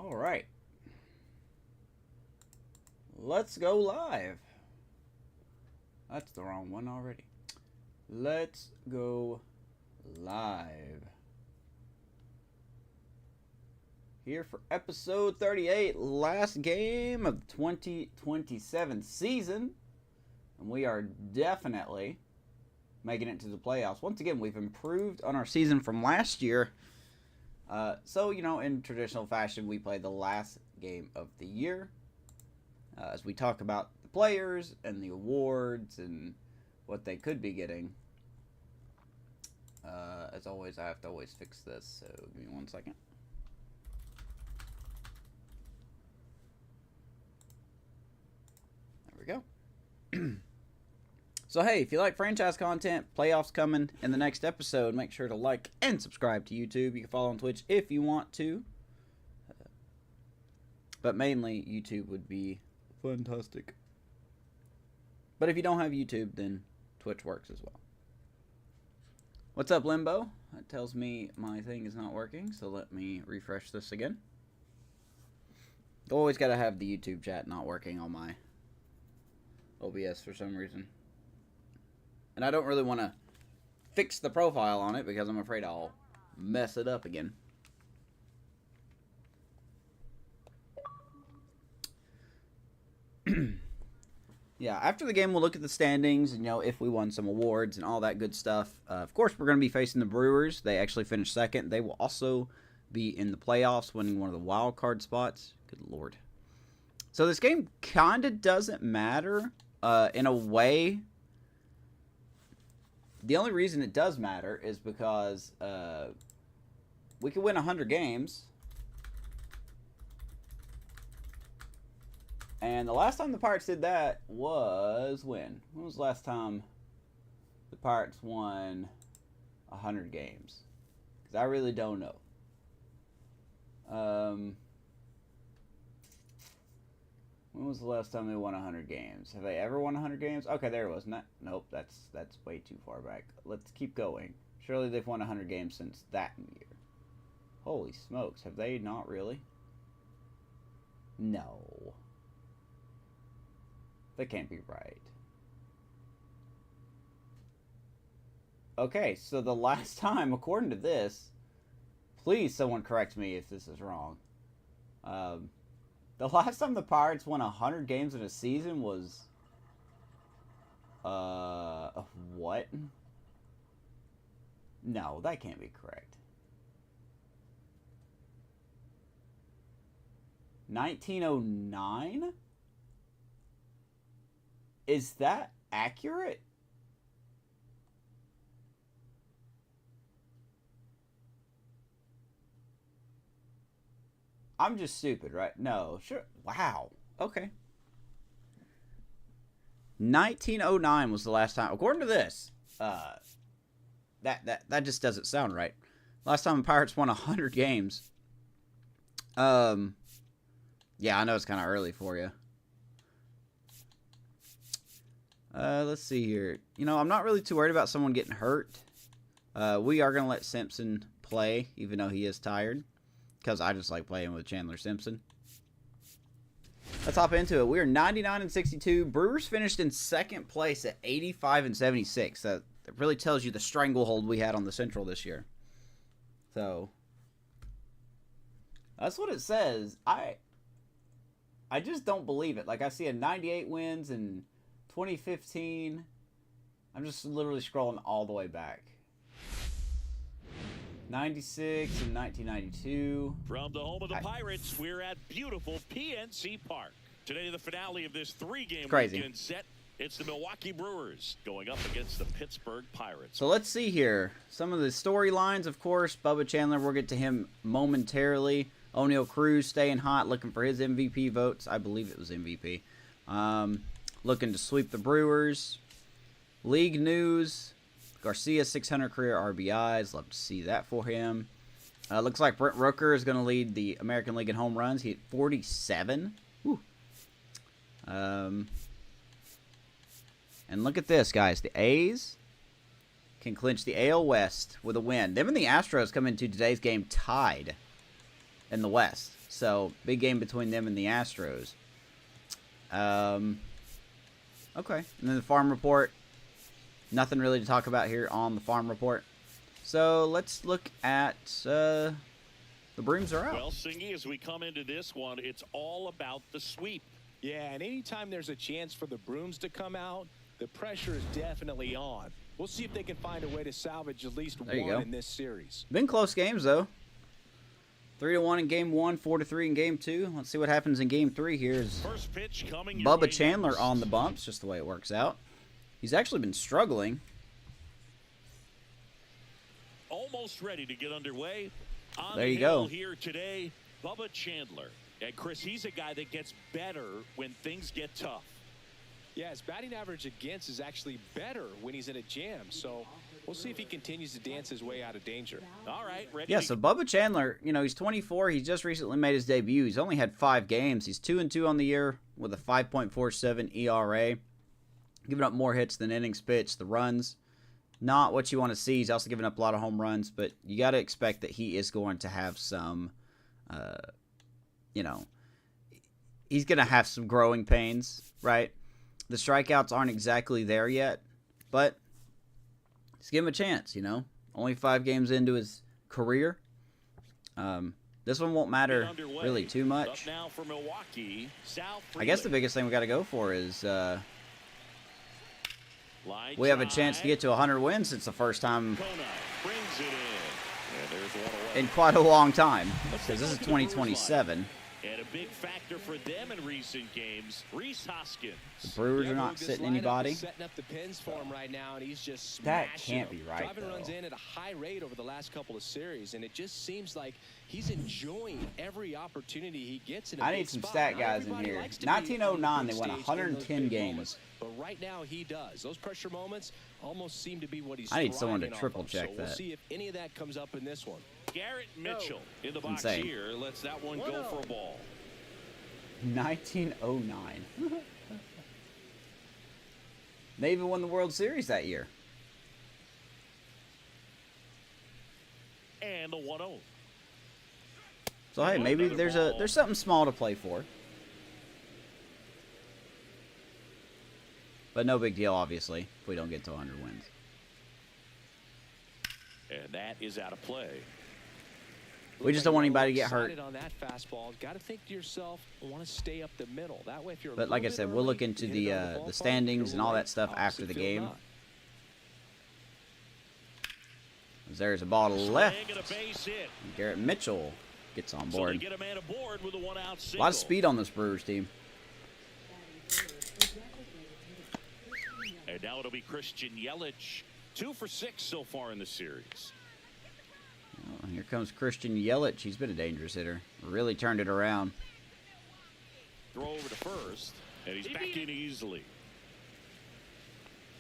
All right. Let's go live. That's the wrong one already. Let's go live. Here for episode 38, last game of the 2027 season. And we are definitely making it to the playoffs. Once again, we've improved on our season from last year. So, you know, in traditional fashion, we play the last game of the year. As we talk about the players and the awards and what they could be getting. As always, I have to always fix this, so give me 1 second. There we go. So, hey, if you like franchise content, playoffs coming in the next episode, make sure to like and subscribe to YouTube. You can follow on Twitch if you want to. But mainly, YouTube would be fantastic. But if you don't have YouTube, then Twitch works as well. What's up, Limbo? That tells me my thing is not working, so let me refresh this again. Always got to have the YouTube chat not working on my OBS for some reason. And I don't really want to fix the profile on it because I'm afraid I'll mess it up again. Yeah, after the game, we'll look at the standings and, you know, if we won some awards and all that good stuff. Of course, we're going to be facing the Brewers. They actually finished second. They will also be in the playoffs, winning one of the wild card spots. Good Lord. So this game kind of doesn't matter in a way. The only reason it does matter is because we could win 100 games. And the last time the Pirates did that was when? When was the last time the Pirates won 100 games? Because I really don't know. When was the last time they won 100 games? Have they ever won 100 games? Okay, there it was. Nope, that's way too far back. Let's keep going. Surely they've won 100 games since that year. Holy smokes, have they not really? No. That can't be right. Okay, so the last time, according to this, please someone correct me if this is wrong. The last time the Pirates won 100 games in a season was... what? No, that can't be correct. 1909? Is that accurate? I'm just stupid, right? No, sure. Wow. Okay. 1909 was the last time, according to this. That just doesn't sound right. Last time the Pirates won 100 games. Yeah, I know it's kind of early for you. Let's see here. You know, I'm not really too worried about someone getting hurt. We are going to let Simpson play, even though he is tired. Because I just like playing with Chandler Simpson. Let's hop into it. We are 99-62. Brewers finished in second place at 85-76. That really tells you the stranglehold we had on the Central this year. So, that's what it says. I just don't believe it. Like, I see a 98 wins and 2015. I'm just literally scrolling all the way back. 96 and 1992. From the home of the Pirates, we're at beautiful PNC Park. Today, the finale of this three-game weekend set. It's the Milwaukee Brewers going up against the Pittsburgh Pirates. So let's see here. Some of the storylines, of course. Bubba Chandler, we'll get to him momentarily. O'Neal Cruz staying hot, looking for his MVP votes. I believe it was MVP. Looking to sweep the Brewers. League news. Garcia, 600 career RBIs. Love to see that for him. Looks like Brent Rooker is going to lead the American League in home runs. He hit 47. Woo. And look at this, guys. The A's can clinch the AL West with a win. Them and the Astros come into today's game tied in the West. So, big game between them and the Astros. Okay. And then the farm report. Nothing really to talk about here on the farm report. So, let's look at the brooms are out. Well, Singy, as we come into this one, it's all about the sweep. Yeah, and anytime there's a chance for the brooms to come out, the pressure is definitely on. We'll see if they can find a way to salvage at least one in this series. Been close games, though. 3-1 in Game 1, 4-3 in Game 2. Let's see what happens in Game 3 here. Is First pitch coming Bubba Chandler on the bumps, just the way it works out. He's actually been struggling. Almost ready to get underway. On there you the hill go. Here today, Bubba Chandler. And Chris, he's a guy that gets better when things get tough. Yeah, his batting average against is actually better when he's in a jam. So we'll see if he continues to dance his way out of danger. All right, ready. Yeah, so Bubba Chandler, you know, he's 24. He just recently made his debut. He's only had 5 games. He's 2-2 on the year with a 5.47 ERA. Giving up more hits than innings pitched. The runs, not what you want to see. He's also giving up a lot of home runs, but you got to expect that he is going to have some, you know, he's going to have some growing pains, right? The strikeouts aren't exactly there yet, but let's give him a chance, you know. Only 5 games into his career. This one won't matter really too much. Now for Milwaukee, I guess the biggest thing we got to go for is we have a chance to get to 100 wins. It's the first time in quite a long time, because this is 2027. And a big factor for them in recent games, Rhys Hoskins. The Brewers are not sitting anybody. Setting up the pins for him right now, and he's just that can't be right. Driving runs in at a high rate over the last couple of series, and it just seems like he's enjoying every opportunity he gets. In a I need some stat guys in here. 1909, they won 110 games. But right now he does. Those pressure moments almost seem to be what he's. I need someone to triple check that. We'll see if any of that comes up in this one. Garrett Mitchell in the box insane. Here. Lets that one go for a ball. 1909. They even won the World Series that year. And a 1-0. So hey, maybe there's something small to play for. But no big deal, obviously, if we don't get to 100 wins. And that is out of play. We just don't want anybody to get hurt. On that fastball, got to think to yourself, I want to stay up the middle. That way, if you're but like I said, we'll look into the standings and all that stuff after the game. There's a ball to the left. Garrett Mitchell gets on board. A lot of speed on this Brewers team. And now it'll be Christian Yelich. 2 for 6 so far in the series. Oh, here comes Christian Yelich. He's been a dangerous hitter. Really turned it around. Throw over to first, and he's back in easily.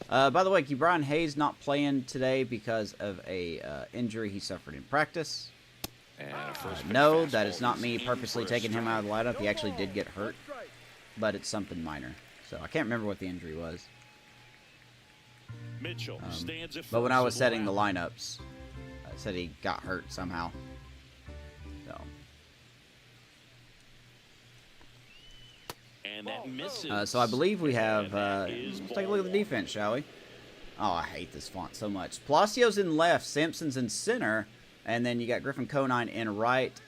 By the way, Brian Hayes not playing today because of a injury he suffered in practice. No, that is not me purposely taking him out of the lineup. He actually did get hurt, but it's something minor. So I can't remember what the injury was. Mitchell stands at but when I was setting the lineups, I said he got hurt somehow. So. And that misses. So I believe we have. Let's take a look at the defense, shall we? Oh, I hate this font so much. Palacio's in left, Simpson's in center, and then you got Griffin Conine in right.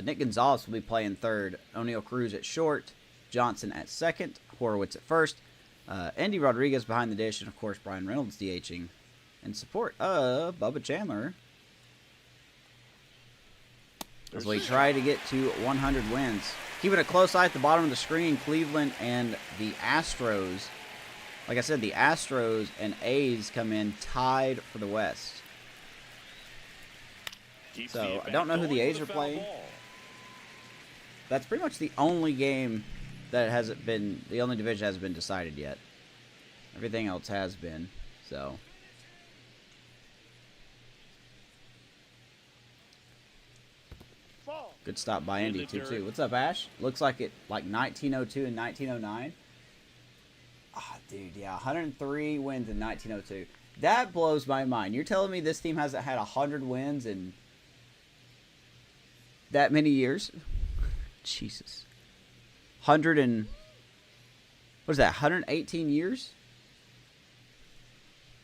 Nick Gonzalez will be playing third. O'Neill Cruz at short. Johnson at second. Horowitz at first. Andy Rodriguez behind the dish, and of course Brian Reynolds DHing in support of Bubba Chandler as we try to get to 100 wins. Keeping a close eye at the bottom of the screen, Cleveland and the Astros. Like I said, the Astros and A's come in tied for the West. So I don't know who the A's are playing. That's pretty much the only game that hasn't been, the only division hasn't been decided yet. Everything else has been, so. Good stop by Indy, too. What's up, Ash? Looks like it, like 1902 and 1909. Ah, dude, yeah, 103 wins in 1902. That blows my mind. You're telling me this team hasn't had 100 wins in that many years? Jesus. What is that, 118 years?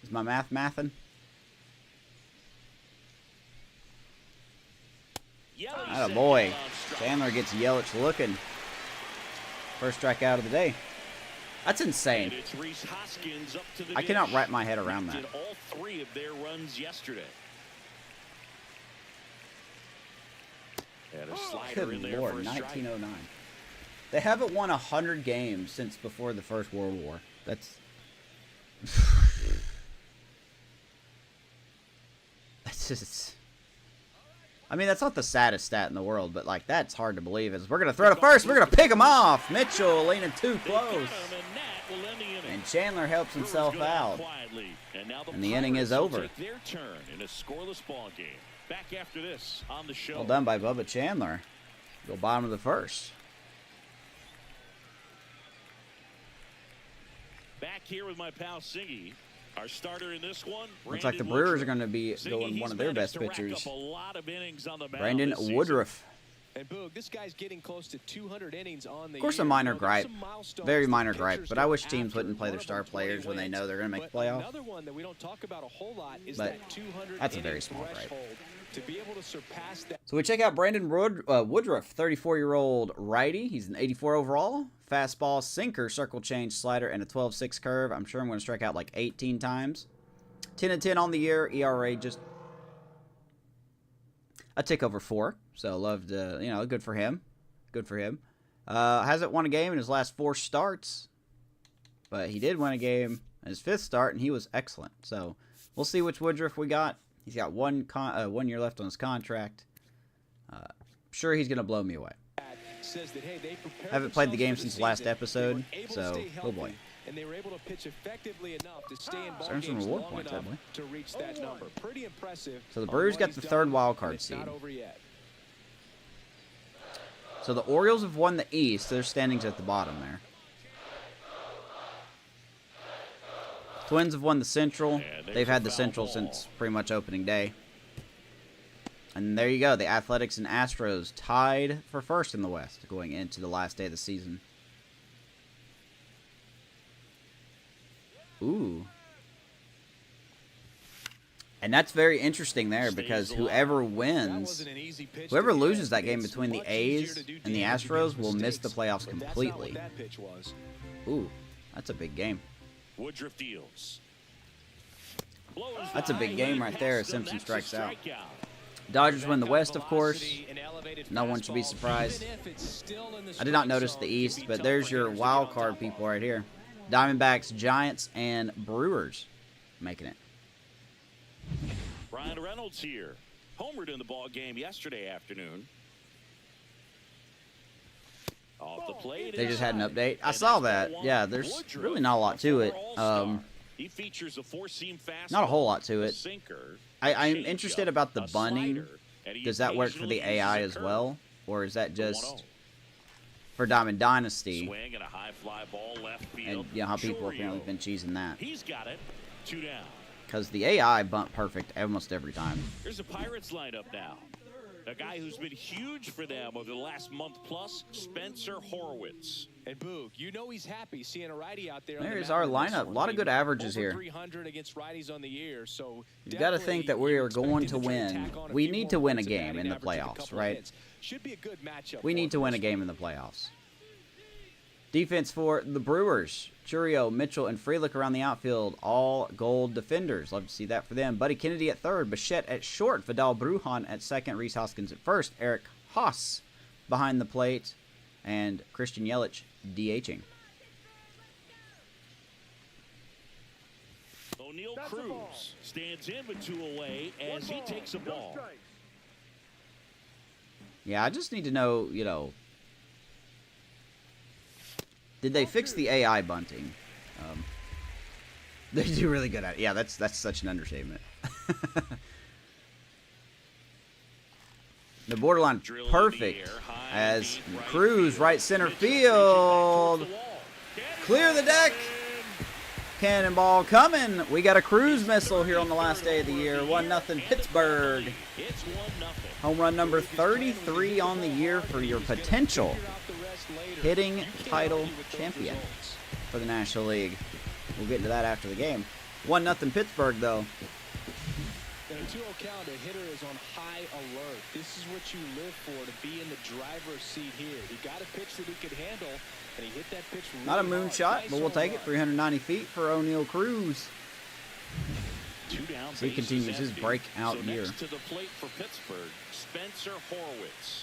Is my math mathing? Atta boy. Chandler gets Yelich looking. First strikeout of the day. That's insane. I cannot wrap my head around that. All 3 of their runs yesterday. And a slider in Good there Lord, for a 1909. They haven't won 100 games since before the First World War. That's just... I mean, that's not the saddest stat in the world, but, like, that's hard to believe. As we're going to throw to first, we're going to pick him off. Mitchell leaning too close. And Chandler helps himself out. And the inning is over. Their turn in a scoreless ball game. Back after this on the show. Well done by Bubba Chandler. Go bottom of the first. Back here with my pal Siggy. Our starter in this one, looks like the Brewers are going to be going one of their best pitchers. Brandon Woodruff. And Boog, this guy's getting close to 200 innings on the Of course, a minor gripe. Very minor gripe. But I wish teams wouldn't play their star players when they know they're going to make the playoffs. Another one that we don't talk about a whole lot is but that 200 that's a very small gripe. To be able to surpass that. So we check out Brandon Woodruff, 34-year-old righty. He's an 84 overall. Fastball, sinker, circle change, slider, and a 12-6 curve. I'm sure I'm going to strike out like 18 times. 10-10 on the year. ERA just a tick over 4. So loved, good for him. Good for him. Hasn't won a game in his last 4 starts. But he did win a game in his 5th start, and he was excellent. So we'll see which Woodruff we got. He's got 1 year left on his contract. Sure, he's going to blow me away. Haven't played the game since the last episode, so oh boy. And they were able to pitch effectively enough to stay in ball Earned some games reward long points, enough haven't to reach that number. Pretty impressive. So the Brewers got the 3rd wild card seed. So the Orioles have won the East. Their standings at the bottom there. Twins have won the Central. They've had the Central since pretty much opening day. And there you go. The Athletics and Astros tied for first in the West going into the last day of the season. Ooh. And that's very interesting there because whoever wins, whoever loses that game between the A's and the Astros will miss the playoffs completely. Ooh, that's a big game. Woodruff deals. That's a big game right there. Simpson strikes out. Dodgers win the West, of course. No one should be surprised. I did not notice the East, but there's your wild card people right here. Diamondbacks, Giants, and Brewers making it. Brian Reynolds here. Homered in the ball game yesterday afternoon. Off the plate. They just had an update. I saw that. Yeah, there's really not a lot to it. He features a 4-seam fastball, not a whole lot to it. Sinker, I'm interested about the bunting. Does that work for the AI as well? Or is that just for Diamond Dynasty? Swing and a high fly ball left field. And you know how people apparently have been cheesing that. He's got it. 2 down. Because the AI bunt perfect almost every time. Here's a Pirates lineup now. A guy who's been huge for them over the last month plus, Spencer Horwitz. And Boog, you know he's happy seeing a righty out there. There's our lineup. A lot of good averages here. 300 against righties on the year, so you've got to think that we are going to win. We need to win a game in the playoffs, right? Should be a good matchup. We need to win a game in the playoffs. Defense for the Brewers. Churio, Mitchell, and Frelick around the outfield. All gold defenders. Love to see that for them. Buddy Kennedy at third. Bichette at short. Vidal Brujan at second. Rhys Hoskins at first. Eric Haas behind the plate. And Christian Yelich DHing. O'Neal Cruz stands in with 2 away as he takes a ball. Yeah, I just need to know, did they fix the AI bunting? They do really good at it. Yeah, that's such an understatement. The borderline perfect as Cruz right center field. Clear the deck. Cannonball coming. We got a Cruz missile here on the last day of the year. 1-0 Pittsburgh. It's 1-0. Home run number 33 on the year for your potential hitting title champion for the National League. We'll get into that after the game. 1-0 Pittsburgh, though. In a 2-0 count, a hitter is on high alert. This is what you live for, to be in the driver's seat here. He got a pitch that he could handle, and he hit that pitch really Not a moonshot, nice, but we'll take it. 390 feet for O'Neal Cruz. Two down, So he continues his breakout year. Next to the plate for Pittsburgh, Spencer Horwitz.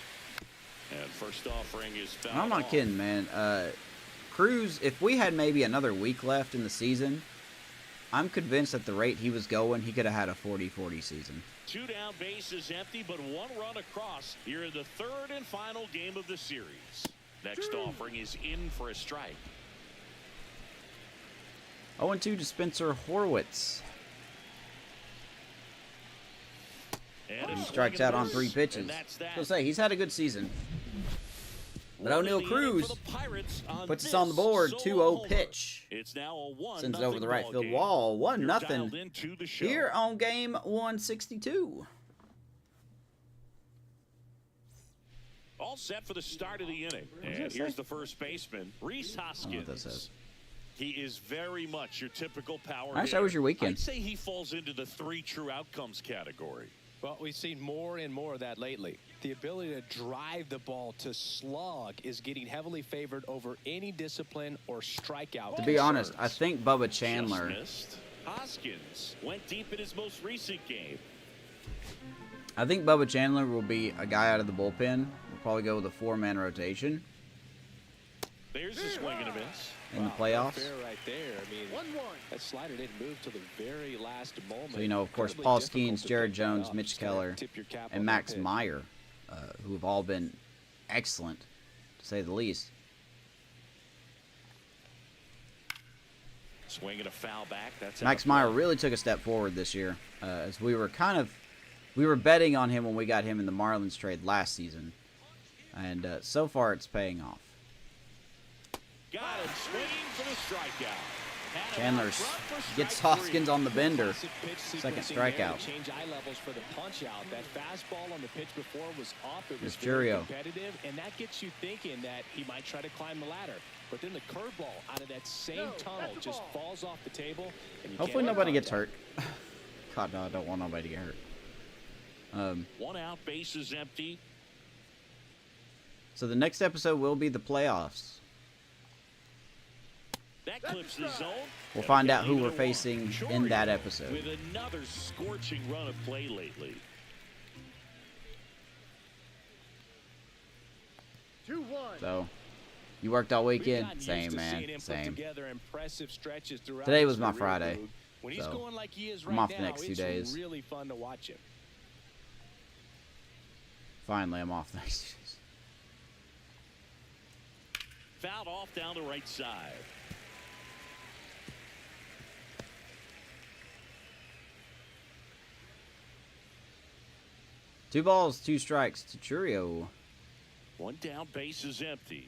And first offering is fouled I'm not off. kidding, man. Cruz, if we had maybe another week left in the season, I'm convinced at the rate he was going, he could have had a 40-40 season. Two down, bases empty, but one run across here in the third and final game of the series. Next offering is in for a strike. 0-2 to Spencer Horwitz. And He strikes out on 3 pitches. I'll say he's had a good season. But O'Neal Cruz puts us on the board. 2-0 pitch. It's now a 1-0 Sends it over the right field game. wall. You're 1-0 dialed into the show. here on game 162. All set for the start of the inning. And here's the first baseman, Rhys Hoskins. I don't know what that says. He is very much your typical power Nice. hitter. How was your weekend? I'd say he falls into the 3 true outcomes category. Well, we've seen more and more of that lately. The ability to drive the ball, to slug, is getting heavily favored over any discipline or strikeout. To be honest, I think Bubba Chandler. Just missed. Hoskins went deep in his most recent game. I think Bubba Chandler will be a guy out of the bullpen. We'll probably go with a 4-man rotation There's a swing and a miss. in the playoffs. Fair right there. I mean, that slider didn't move till the very last moment. So, you know, of course, Incredibly Paul difficult Skeens, to Jared pick that Jones, up. Mitch Just gotta Keller, tip your cap on and that Max pitch. Meyer, who have all been excellent, to say the least. Swing and a foul back. That's Max Meyer really took a step forward this year, as we were betting on him when we got him in the Marlins trade last season, and so far it's paying off. got him swinging for the strikeout. Chandler gets Hoskins on the bender. Second strikeout. Change eye levels for the punch out. That fastball on the pitch before was off. It was Here's very Churio. competitive, and that gets you thinking that he might try to climb the ladder. But then the curveball out of that same tunnel just falls off the table. And you Hopefully can't nobody make gets hurt. God, no, I don't want nobody to get hurt. One out, bases empty. So the next episode will be the playoffs. That clips the zone. We'll find out who we're facing in that episode. With another scorching run of play lately. 2-1. So, you worked all We've weekend? gotten used Same, to man. seeing him put Same. together impressive stretches throughout Today his was my career, Friday, Boog. When he's so going like he is I'm right off the now, next 2 it's days. really fun to watch him. Finally, I'm off next Tuesday. Fouled off down the right side. Two balls, 2 strikes to Churio. One down, base is empty.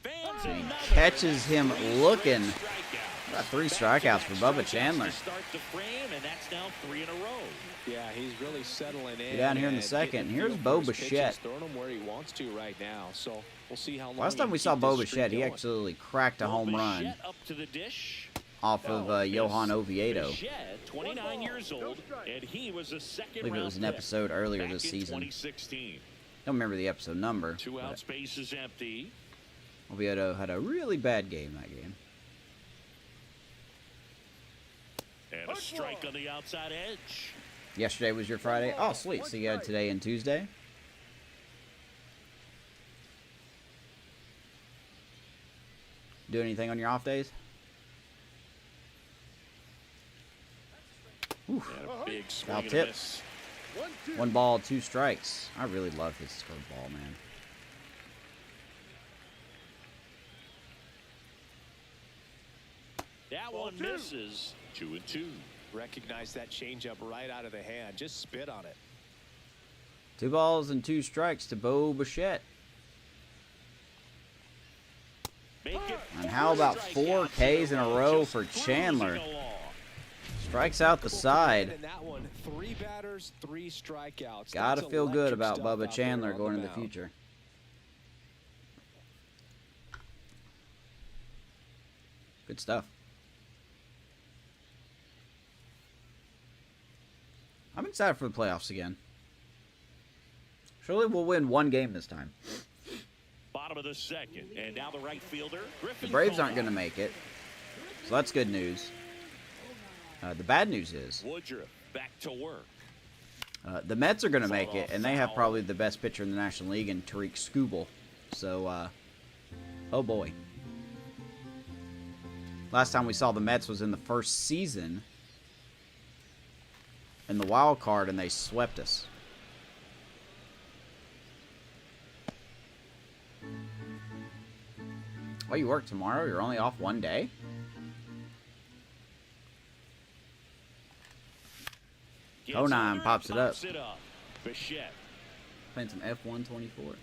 Fans And another. catches him looking. Strikeout. Got 3 strikeouts for Bubba Strikeouts Chandler. to start the frame, and that's now 3 in a row. Yeah, he's really settling in. Down here in the and second. getting Here's feel Bo for his pitches, Bichette. throwing him where he wants to right now. So we'll see how long. Last he time can we saw keep Bo this streak Bichette, he going. actually cracked a home run Bichette up to the dish. off of Johan Oviedo. Bichette, 29 years old, and he was a second I believe it round was an pick episode earlier back this in season. 2016. Don't remember the episode number. 2 but outs, base is empty. Oviedo had a really bad game that game. And a strike on the outside edge. Yesterday was your Friday. Oh, sweet. So you had today and Tuesday. Do anything on your off days? Oof. And a big swing Foul and a tip. miss. 1-2. 1 ball, 2 strikes. I really love his curveball, man. That Ball one 2. misses. 2-2. Recognize that changeup right out of the hand. Just spit on it. 2 balls and 2 strikes to Bo Bichette. Make it And how about 4 Ks in a row Just for Chandler? cruising along. Strikes out the side. In that one, 3 batters, 3 strikeouts. Gotta That's feel good electric about stuff Bubba out Chandler there on going into the mound. future. Good stuff. I'm excited for the playoffs again. Surely we'll win one game this time. Bottom of the second, and now the right fielder. The Braves aren't going to make it, so that's good news. The bad news is Woodruff back to work. the Mets are going to make it, and they have probably the best pitcher in the National League in Tariq Skubal. So, oh boy. Last time we saw the Mets was in the first season in the wild card, and they swept us. Oh, you work tomorrow? You're only off one day? Conan pops it up. Bichette Playing some F124.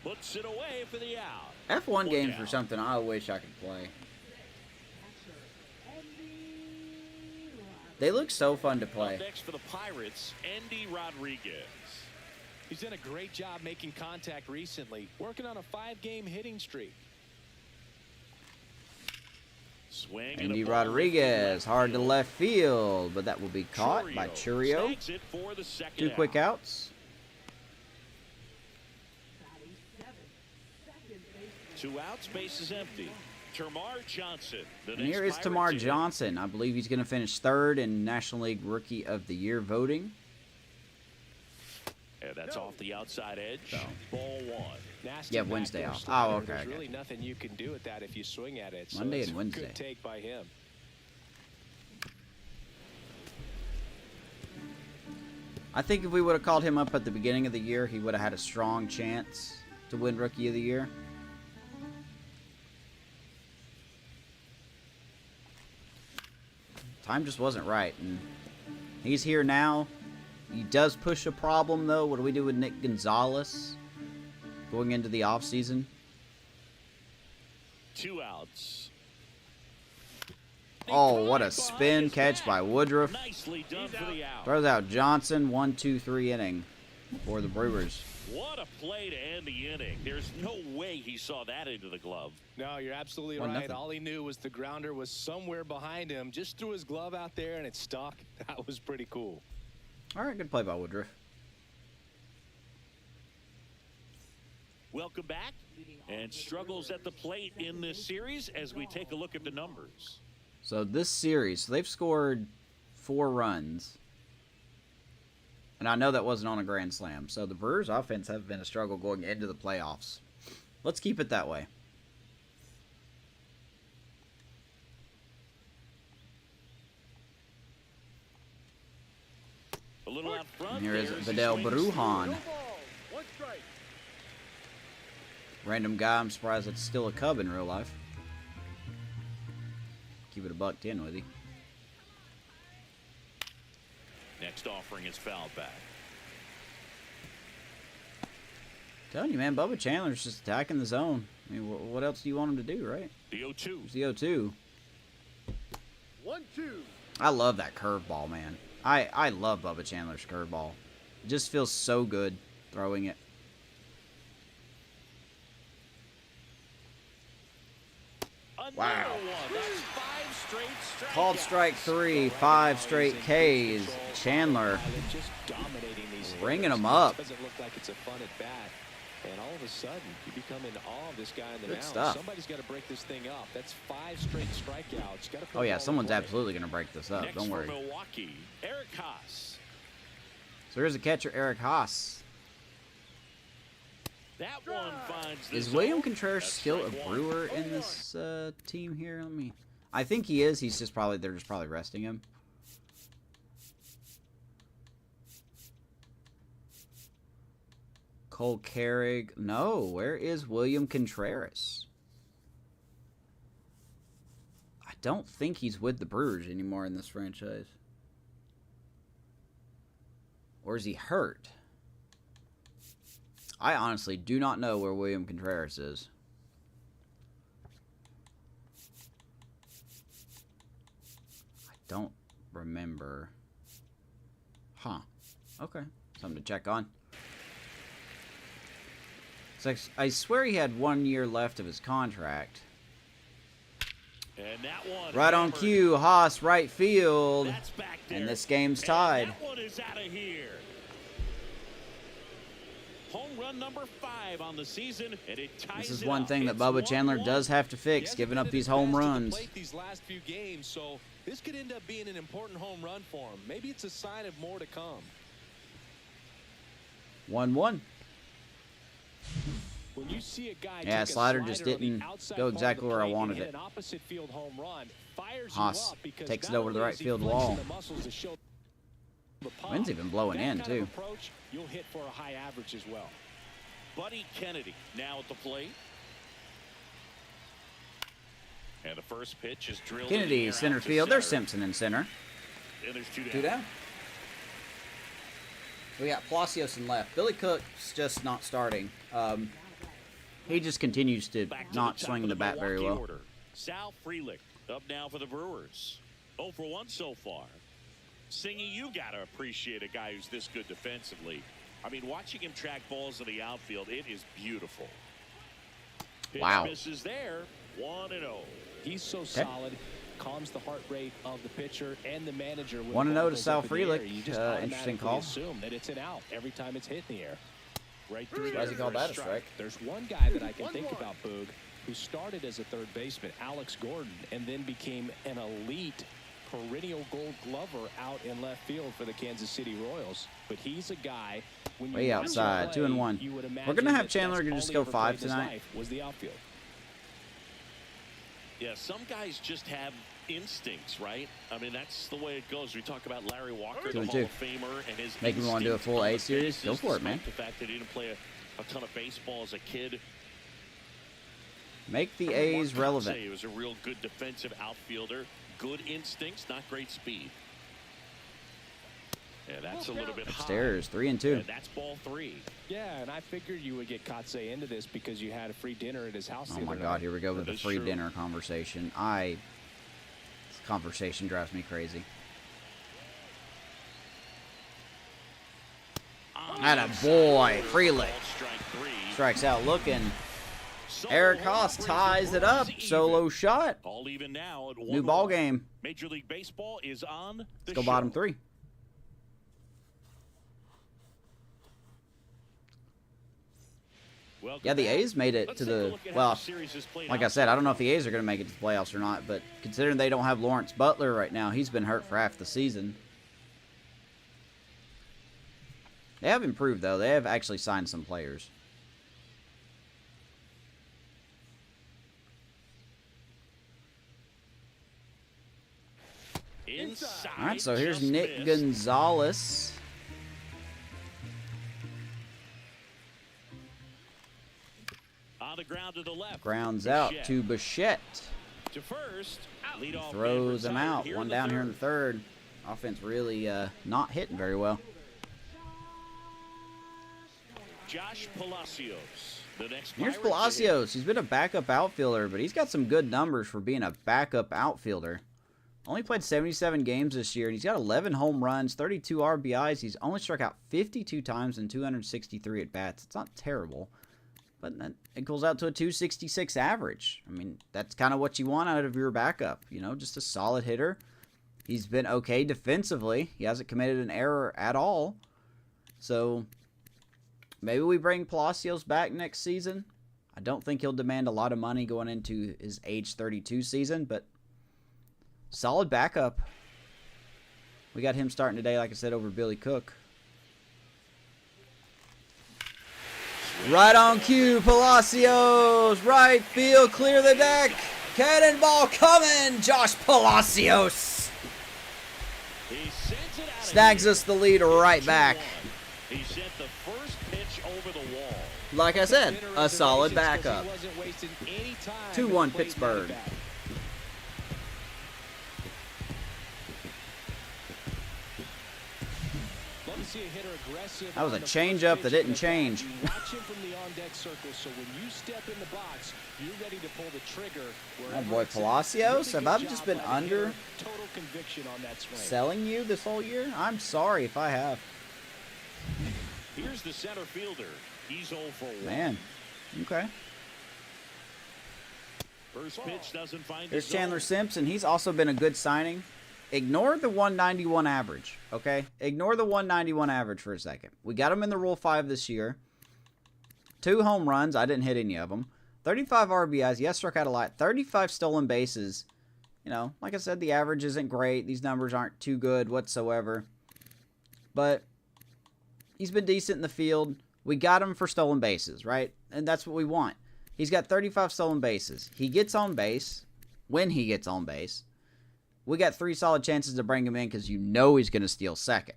puts it away for the out. F1 games are something I wish I could play. They look so fun to play. Up next for the Pirates, Andy Rodriguez. He's done a great job making contact recently, working on a 5-game hitting streak. Swing Andy Rodriguez, hard to left field, but that will be caught by Churio. 2 quick outs. 2 outs, base is empty. Tamar Johnson. And here is Tamar Johnson. I believe he's going to finish 3rd in National League Rookie of the Year voting. And that's off the outside edge. So. Ball 1. Nasty Yeah, Wednesday off. slider. Oh, okay. There's really nothing you can do with that if you swing at it. So Monday it's and a Wednesday. Good take by him. I think if we would have called him up at the beginning of the year, he would have had a strong chance to win Rookie of the Year. Time just wasn't right, and he's here now. He does push a problem, though. What do we do with Nick Gonzalez going into the offseason? 2 outs. Oh, what a spin catch by Woodruff. Nicely done for the out. Throws out Johnson, 1-2-3 inning for the Brewers. What a play to end the inning. There's no way he saw that into the glove. No, you're absolutely 1-0. right. All he knew was the grounder was somewhere behind him. Just threw his glove out there and it stuck. That was pretty cool. All right, good play by Woodruff. Welcome back. And struggles at the plate in this series as we take a look at the numbers. So this series, they've scored 4 runs. And I know that wasn't on a grand slam. So the Brewers' offense have been a struggle going into the playoffs. Let's keep it that way. A little out front. And here is There's Vidal his swing. Brujan. Random guy. I'm surprised that's still a Cub in real life. Keep it $110 with you. Next offering is fouled back. Telling you, man, Bubba Chandler's just attacking the zone. I mean, what else do you want him to do, right? The 0-2. There's the 0-2. 1-2. I love that curveball, man. I love Bubba Chandler's curveball. It just feels so good throwing it. Wow. That's 5 straight strikeouts. Called strike 3, 5 straight Ks. Chandler Just dominating these ringing hitters. him up. Doesn't look like it's a fun at bat. And all of a sudden, you become in awe of this guy in the Good mound. stuff. Somebody's got to break this thing up. That's 5 straight strikeouts. Got to put Oh, it yeah, all in someone's play. absolutely going to break this up. Next Don't worry. for Milwaukee, Eric Haas. So here's a catcher, Eric Haas. That one finds the Is zone. William Contreras That's still a strike 1. Brewer in this team here? Let me. I think he is. He's just probably they're just probably resting him. Cole Carrig. No, where is William Contreras? I don't think he's with the Brewers anymore in this franchise. Or is he hurt? I honestly do not know where William Contreras is. I don't remember. Huh. Okay. Something to check on. So I swear he had 1 year left of his contract. And that one right on cue, Haas right field. That's back there. And this game's tied. And that one is out of here. Home run number 5 on the season, and it ties This is it one up. thing that It's Bubba Chandler 1-1. does have to fix, giving up these home runs. These last few games, so this could end up being an important home run for him. Maybe it's a sign of more to come. 1-1. When you see a guy Yeah, take a slider just slider on the didn't outside go part of exactly the where I plate and wanted hit it. An opposite field home run fires Haas you up because takes it not over the only right is he field flexing wall. the muscles to show the pop, Wind's even blowing that in, kind too. of approach, you'll hit for a high average as well. Buddy Kennedy now at the plate. And the first pitch is drilled in the Kennedy, air center out to field. There's center. Simpson in center. And there's 2 down. 2 down. We got Palacios in left. Billy Cook's just not starting. He just continues to Back to not the top swing of the bat very Milwaukee well. order. Sal Frelick up now for the Brewers. 0 for 1 so far. Singy, you got to appreciate a guy who's this good defensively. I mean, watching him track balls in the outfield, it is beautiful. Pitch Wow. misses there. 1-0. He's so solid, calms the heart rate of the pitcher and the manager. 1-0 to Sal You Frelick. just Interesting automatically call. assume that it's an out every time it's hit in the air. Right through Why there does he call for that a strike? There's one guy that I can 1-1. think about, Boog, who started as a third baseman, Alex Gordon, and then became an elite perennial Gold Glover out in left field for the Kansas City Royals. But he's a guy when you Way watch him outside, play, 2-1. you would We're imagine gonna have that Chandler that's just all go he ever 5 played in his tonight. life was the outfield. Yeah, some guys just have instincts, right? I mean, that's the way it goes. We talk about Larry Walker, the 2-2. Hall of Famer, and his Make me wanna do a instinct full on A the series? Go bases, for it, man. despite the fact that he didn't play a ton of baseball as a kid. Make the Mark A's Kotsay relevant. was a real good defensive outfielder. Good instincts, not great speed. Yeah, that's a little bit Upstairs, high. 3-2. And that's ball 3. Yeah, and I figured you would get Kotsay into this because you had a free dinner at his house. Oh the my other God, night. here we go with That the is free true. dinner conversation. This conversation drives me crazy. Atta boy, Frelick Strike 3. strikes out looking. Solo Eric home Haas brings ties the it up. Brewers Solo even. shot. All even now at New 1-1. ball game. Major League Baseball is on the Let's go show. bottom 3. Welcome Yeah, the back. A's made it Let's to take a the, look at how well, the series is played like out I said, so I don't know far. if the A's are going to make it to the playoffs or not, but considering they don't have Lawrence Butler right now, he's been hurt for half the season. They have improved, though. They have actually signed some players. Inside, All right, so here's just Nick missed. Gonzalez. On the ground to the left. Grounds out Bichette. to Bichette. To first. Leadoff Throws man him retired out. here One in down here in third. the third. Offense really not hitting very well. Josh Palacios. The next Here's Pirate to hit. Palacios. He's been a backup outfielder, but he's got some good numbers for being a backup outfielder. Only played 77 games this year, and he's got 11 home runs, 32 RBIs. He's only struck out 52 times in 263 at-bats. It's not terrible, but it goes out to a 266 average. I mean, that's kind of what you want out of your backup, you know, just a solid hitter. He's been okay defensively. He hasn't committed an error at all. So maybe we bring Palacios back next season. I don't think he'll demand a lot of money going into his age 32 season, but solid backup. We got him starting today, like I said, over Billy Cook. Right on cue, Palacios. Right field, clear the deck. Cannonball coming. Josh Palacios He sends it out of snags here. us the lead right 2-1. back. He sent the first pitch over the wall. Like I said, Winner a of the solid races 'cause he backup. wasn't wasting any time 2-1 at the plate Pittsburgh. back. see a hitter aggressive. That was a on the changeup first that pitch didn't of the change. bat. You watch him from the on-deck circle, so when you step in the box, you're ready to pull the trigger. Oh boy, Palacios, have I just been under Total conviction on that swing. selling you this whole year? I'm sorry if I have. Here's the center fielder. He's 0 for 1. Man, okay. First pitch doesn't find There's the zone. Chandler Simpson. He's also been a good signing. Ignore the 191 average, okay? Ignore the 191 average for a second. We got him in the Rule 5 this year. 2 home runs. I didn't hit any of them. 35 RBIs. Yes, struck out a lot. 35 stolen bases. You know, like I said, the average isn't great. These numbers aren't too good whatsoever. But he's been decent in the field. We got him for stolen bases, right? And that's what we want. He's got 35 stolen bases. He gets on base when he gets on base. We got 3 solid chances to bring him in because you know he's going to steal second.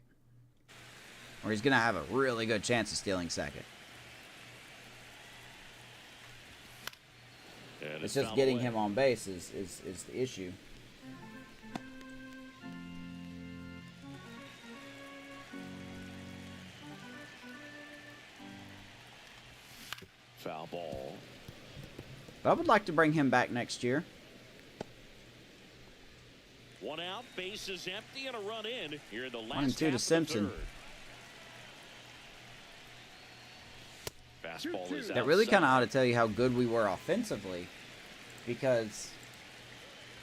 Or he's going to have a really good chance of stealing second. And It's just getting him on base is the issue. Foul ball. But I would like to bring him back next year. 1 out, base is empty, and a run in here in the last 1-2 to half of the Simpson. third. Fastball is That really kind of ought outside. to tell you how good we were offensively. Because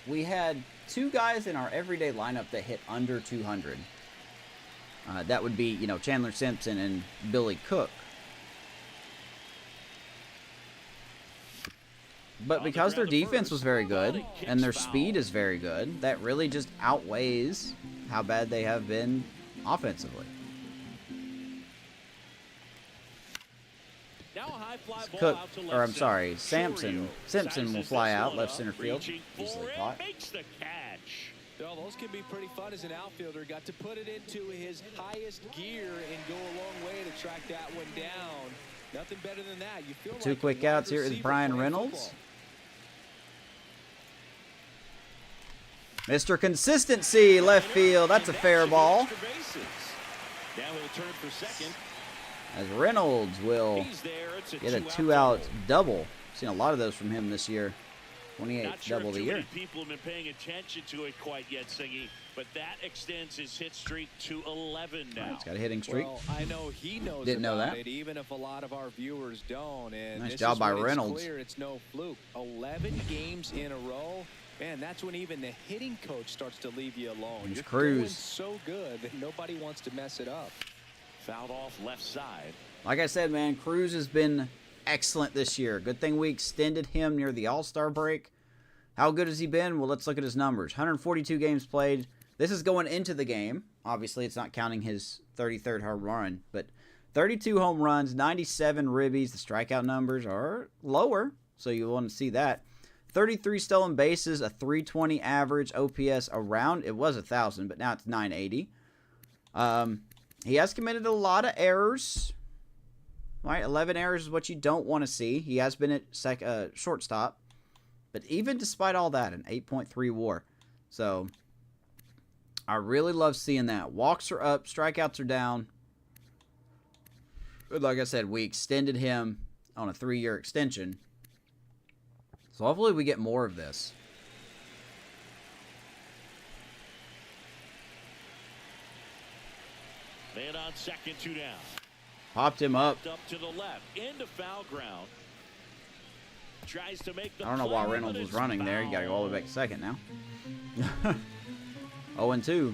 we had 2 guys in our everyday lineup that hit under 200. That would be, you know, Chandler Simpson and Billy Cook. But because their defense was very good and their speed is very good, that really just outweighs how bad they have been offensively. Now a high fly ball Cook, out to or left I'm center. sorry, Simpson Sizes will fly this out one left up, center field. reaching Easily for it, caught. makes the catch. Well, those can be pretty fun as an outfielder. Got to put it into his highest gear and go a long way to track that one down. Nothing better than that. You feel 2 like quick a wide outs here is receiver Brian playing Reynolds. football. Mr. Consistency, left field. That's a fair ball. Now he'll turn for second. As Reynolds will He's there. It's a get a 2-out 2-out double. double. Seen a lot of those from him this year. 28th Not sure double if of the too year. many people have been paying attention to it quite yet, Singy, but that extends his hit streak to 11 now. He's got a hitting streak. Well, I know he knows Didn't know about that. it, even if a lot of our viewers don't. And Nice this job is by when it's Reynolds. clear it's no fluke. 11 games in a row. Man, that's when even the hitting coach starts to leave you alone. Here's You're Cruz. going so good that nobody wants to mess it up. Fouled off left side. Like I said, man, Cruz has been excellent this year. Good thing we extended him near the All-Star break. How good has he been? Well, let's look at his numbers. 142 games played. This is going into the game. Obviously, it's not counting his 33rd home run, but 32 home runs, 97 ribbies. The strikeout numbers are lower, so you want to see that. 33 stolen bases, a 320 average, OPS around, it was 1,000, but now it's 980. He has committed a lot of errors. Right, 11 errors is what you don't want to see. He has been at shortstop. But even despite all that, an 8.3 WAR. So, I really love seeing that. Walks are up, strikeouts are down. But like I said, we extended him on a 3-year extension. So hopefully we get more of this. Man on second, 2 down. Popped him up. Up to the left, into foul ground. Tries to make the I don't know play, why but Reynolds was it's running there. You got to go all the way back to fouled. second now. 0-2.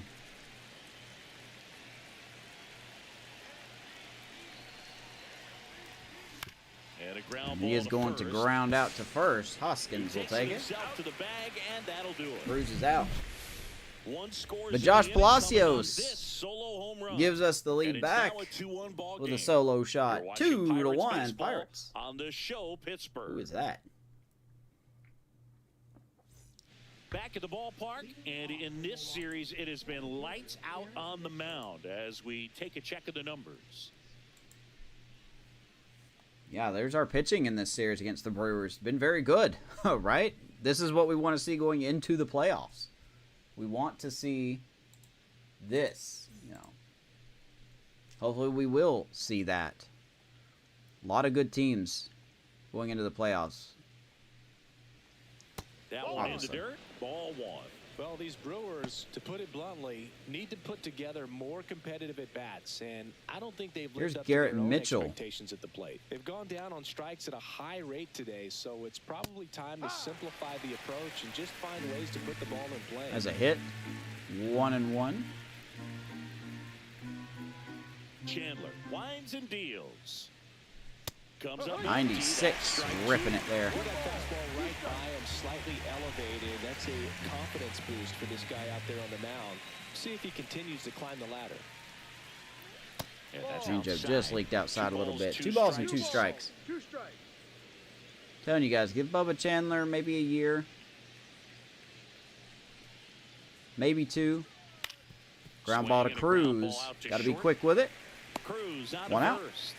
And a ground He ball is going to first. ground out to first. Hoskins will Takes take it. himself to the bag, and that'll do it. Cruz is out. One scores But in Josh the inning, coming on Palacios this solo home run. Gives us the And lead it's back now a 2-1 ball with game. a solo shot. You're watching 2-1 baseball Pirates. on the show, Pittsburgh. Who is that? Back at the ballpark, and in this series, it has been lights out on the mound as we take a check of the numbers. Yeah, there's our pitching in this series against the Brewers. Been very good, right? This is what we want to see going into the playoffs. We want to see this, you know. Hopefully we will see that. A lot of good teams going into the playoffs. That one in the Awesome. dirt. Ball 1. Well, these Brewers, to put it bluntly, need to put together more competitive at-bats, and I don't think they've Here's lived up Garrett to their own Mitchell. expectations at the plate. They've gone down on strikes at a high rate today, so it's probably time to simplify the approach and just find ways to put the ball in play. As a hit, 1-1. Chandler winds and deals. Comes up 96, ripping it there. Boy, that fastball right by him, slightly elevated. That's a confidence boost for this guy out there on the mound. See if he continues to climb the ladder. And that's Changeup outside. just leaked outside a little 2 bit. balls, 2 balls and 2 strikes. strikes. 2 strikes. Telling you guys, give Bubba Chandler maybe a year. Maybe 2. Ground ball to Swing and a ground Cruz. ball out to Got to be short. quick with it. Cruz out One of out. first.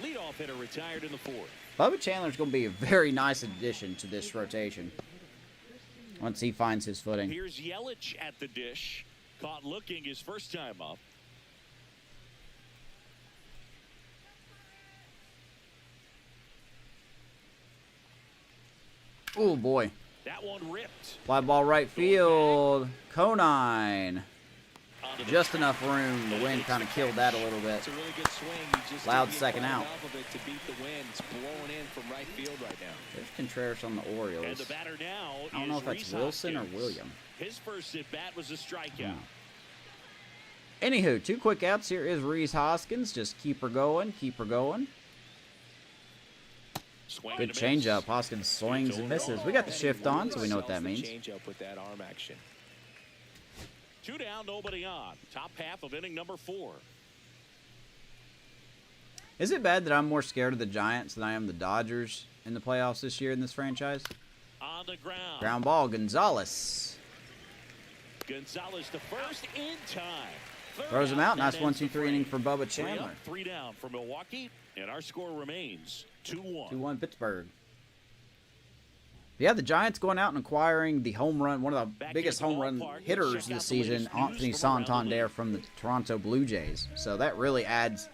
Leadoff hitter retired in the 4th. Bubba Chandler's going to be a very nice addition to this rotation once he finds his footing. Here's Yelich at the dish. Caught looking his first time up. Oh, boy. That one ripped. Fly ball right field. Conine. Onto the Just enough room. The wind kind of killed that a little bit. It's a really good swing. He just Loud didn't get second quite out. enough of it to beat the wind. It's blowing in from right field right now. There's Contreras on the And Orioles. the batter now I don't know is if that's Rhys Wilson or Hoskins. William. His first at bat was a strikeout. Anywho, 2 quick outs. Here is Rhys Hoskins. Just keep her going. Keep her going. Swing Good and a changeup. miss. Hoskins swings and misses. We got the shift on, so we know what that means. Change up with that arm action. 2 down, nobody on. Top half of inning number 4. Is it bad that I'm more scared of the Giants than I am the Dodgers in the playoffs this year in this franchise? On the ground. Ground ball, Gonzalez. Gonzalez to first in time. Third Throws him out. and Nice ends 1-2-3 the frame. inning for Bubba 3 Chandler. up, 3 down for Milwaukee, and our score remains 2-1. 2-1 Pittsburgh. Yeah, the Giants going out and acquiring the home run, one of the Back biggest into the home run ballpark, hitters check out this the latest season, news Anthony from around the Santander league. from the Toronto Blue Jays. So that really adds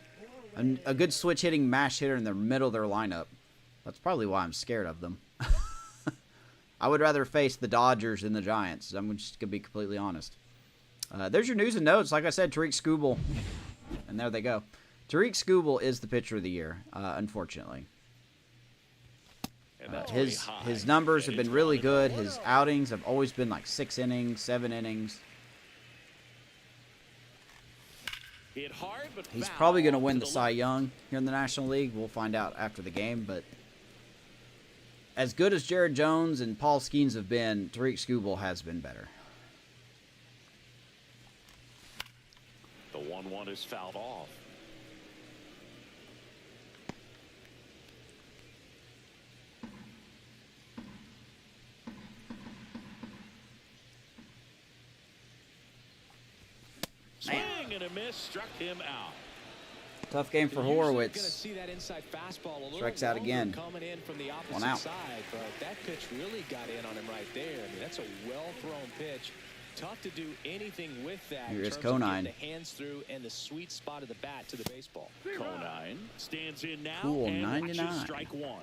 a good switch hitting mash hitter in the middle of their lineup. That's probably why I'm scared of them. I would rather face the Dodgers than the Giants. I'm just going to be completely honest. There's your news and notes. Like I said, Tariq Skubal. And there they go. Tariq Skubal is the pitcher of the year, unfortunately. And that's way His high. numbers And have it's been really 1-0. good. His outings have always been like 6 innings, 7 innings. Hit hard, but He's foul probably going to off win to the Cy Young here in the National League. We'll find out after the game. But as good as Jared Jones and Paul Skeens have been, Tariq Skubal has been better. The 1-1 is fouled off. Swing and a miss, struck him out. Tough game for You're usually gonna Horowitz. see that inside fastball a little Strikes out longer again. coming in from the opposite 1 out. side, but that pitch really got in on him right there. I mean, that's a well-thrown pitch. Tough to do anything with that. Here in is terms of Conine. getting the hands through and the sweet spot of the bat to the baseball. Conine stands in now Cool, and 99. watches strike 1.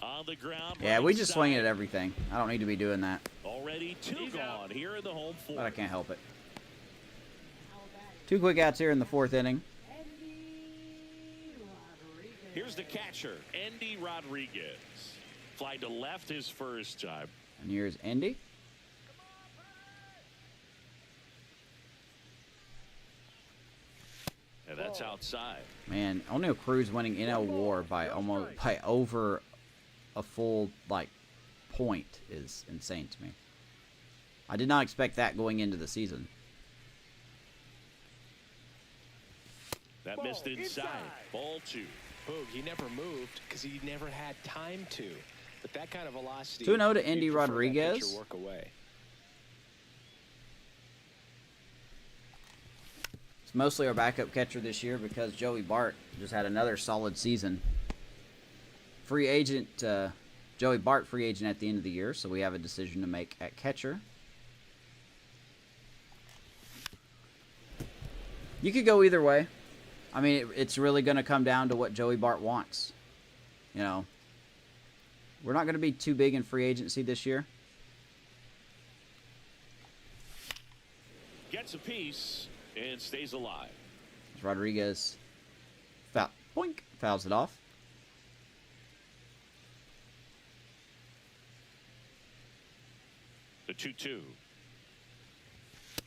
On the ground. Yeah, right we just swing side. at everything. I don't need to be doing that, Already 2 gone here in the home but I 4th. can't help it. 2 quick outs here in the 4th inning. Here's the catcher, Andy Rodriguez. Fly to left his first time. And here's Indy. And that's outside. Man, O'Neal Cruz winning NL WAR by over a full point is insane to me. I did not expect that going into the season. That missed inside. Ball 2. Boog, he never moved because he never had time to. But that kind of velocity. 2-0 to you'd Andy prefer that Rodriguez. pitcher work away. It's mostly our backup catcher this year because Joey Bart just had another solid season. Free agent Joey Bart, free agent at the end of the year, so we have a decision to make at catcher. You could go either way. I mean, it's really going to come down to what Joey Bart wants. You know, we're not going to be too big in free agency this year. Gets a piece and stays alive. Rodriguez fouls it off. The 2-2.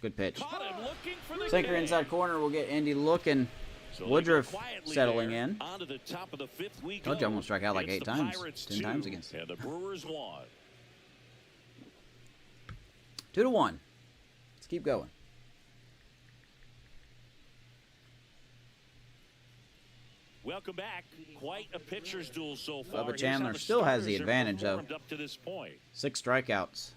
Good pitch. Caught him looking for the Sinker game. inside corner will get Indy looking. So Woodruff quietly settling there. in. Onto the top of the fifth we Told you go. I'm gonna strike out like It's 8 the times. Pirates 10 times 2, against them. and the Brewers 1. 2-1. Let's keep going. Welcome back. Quite a pitcher's duel so far. Bubba Here's Chandler how the still has the starters have advantage, though. performed up to this point. 6 strikeouts.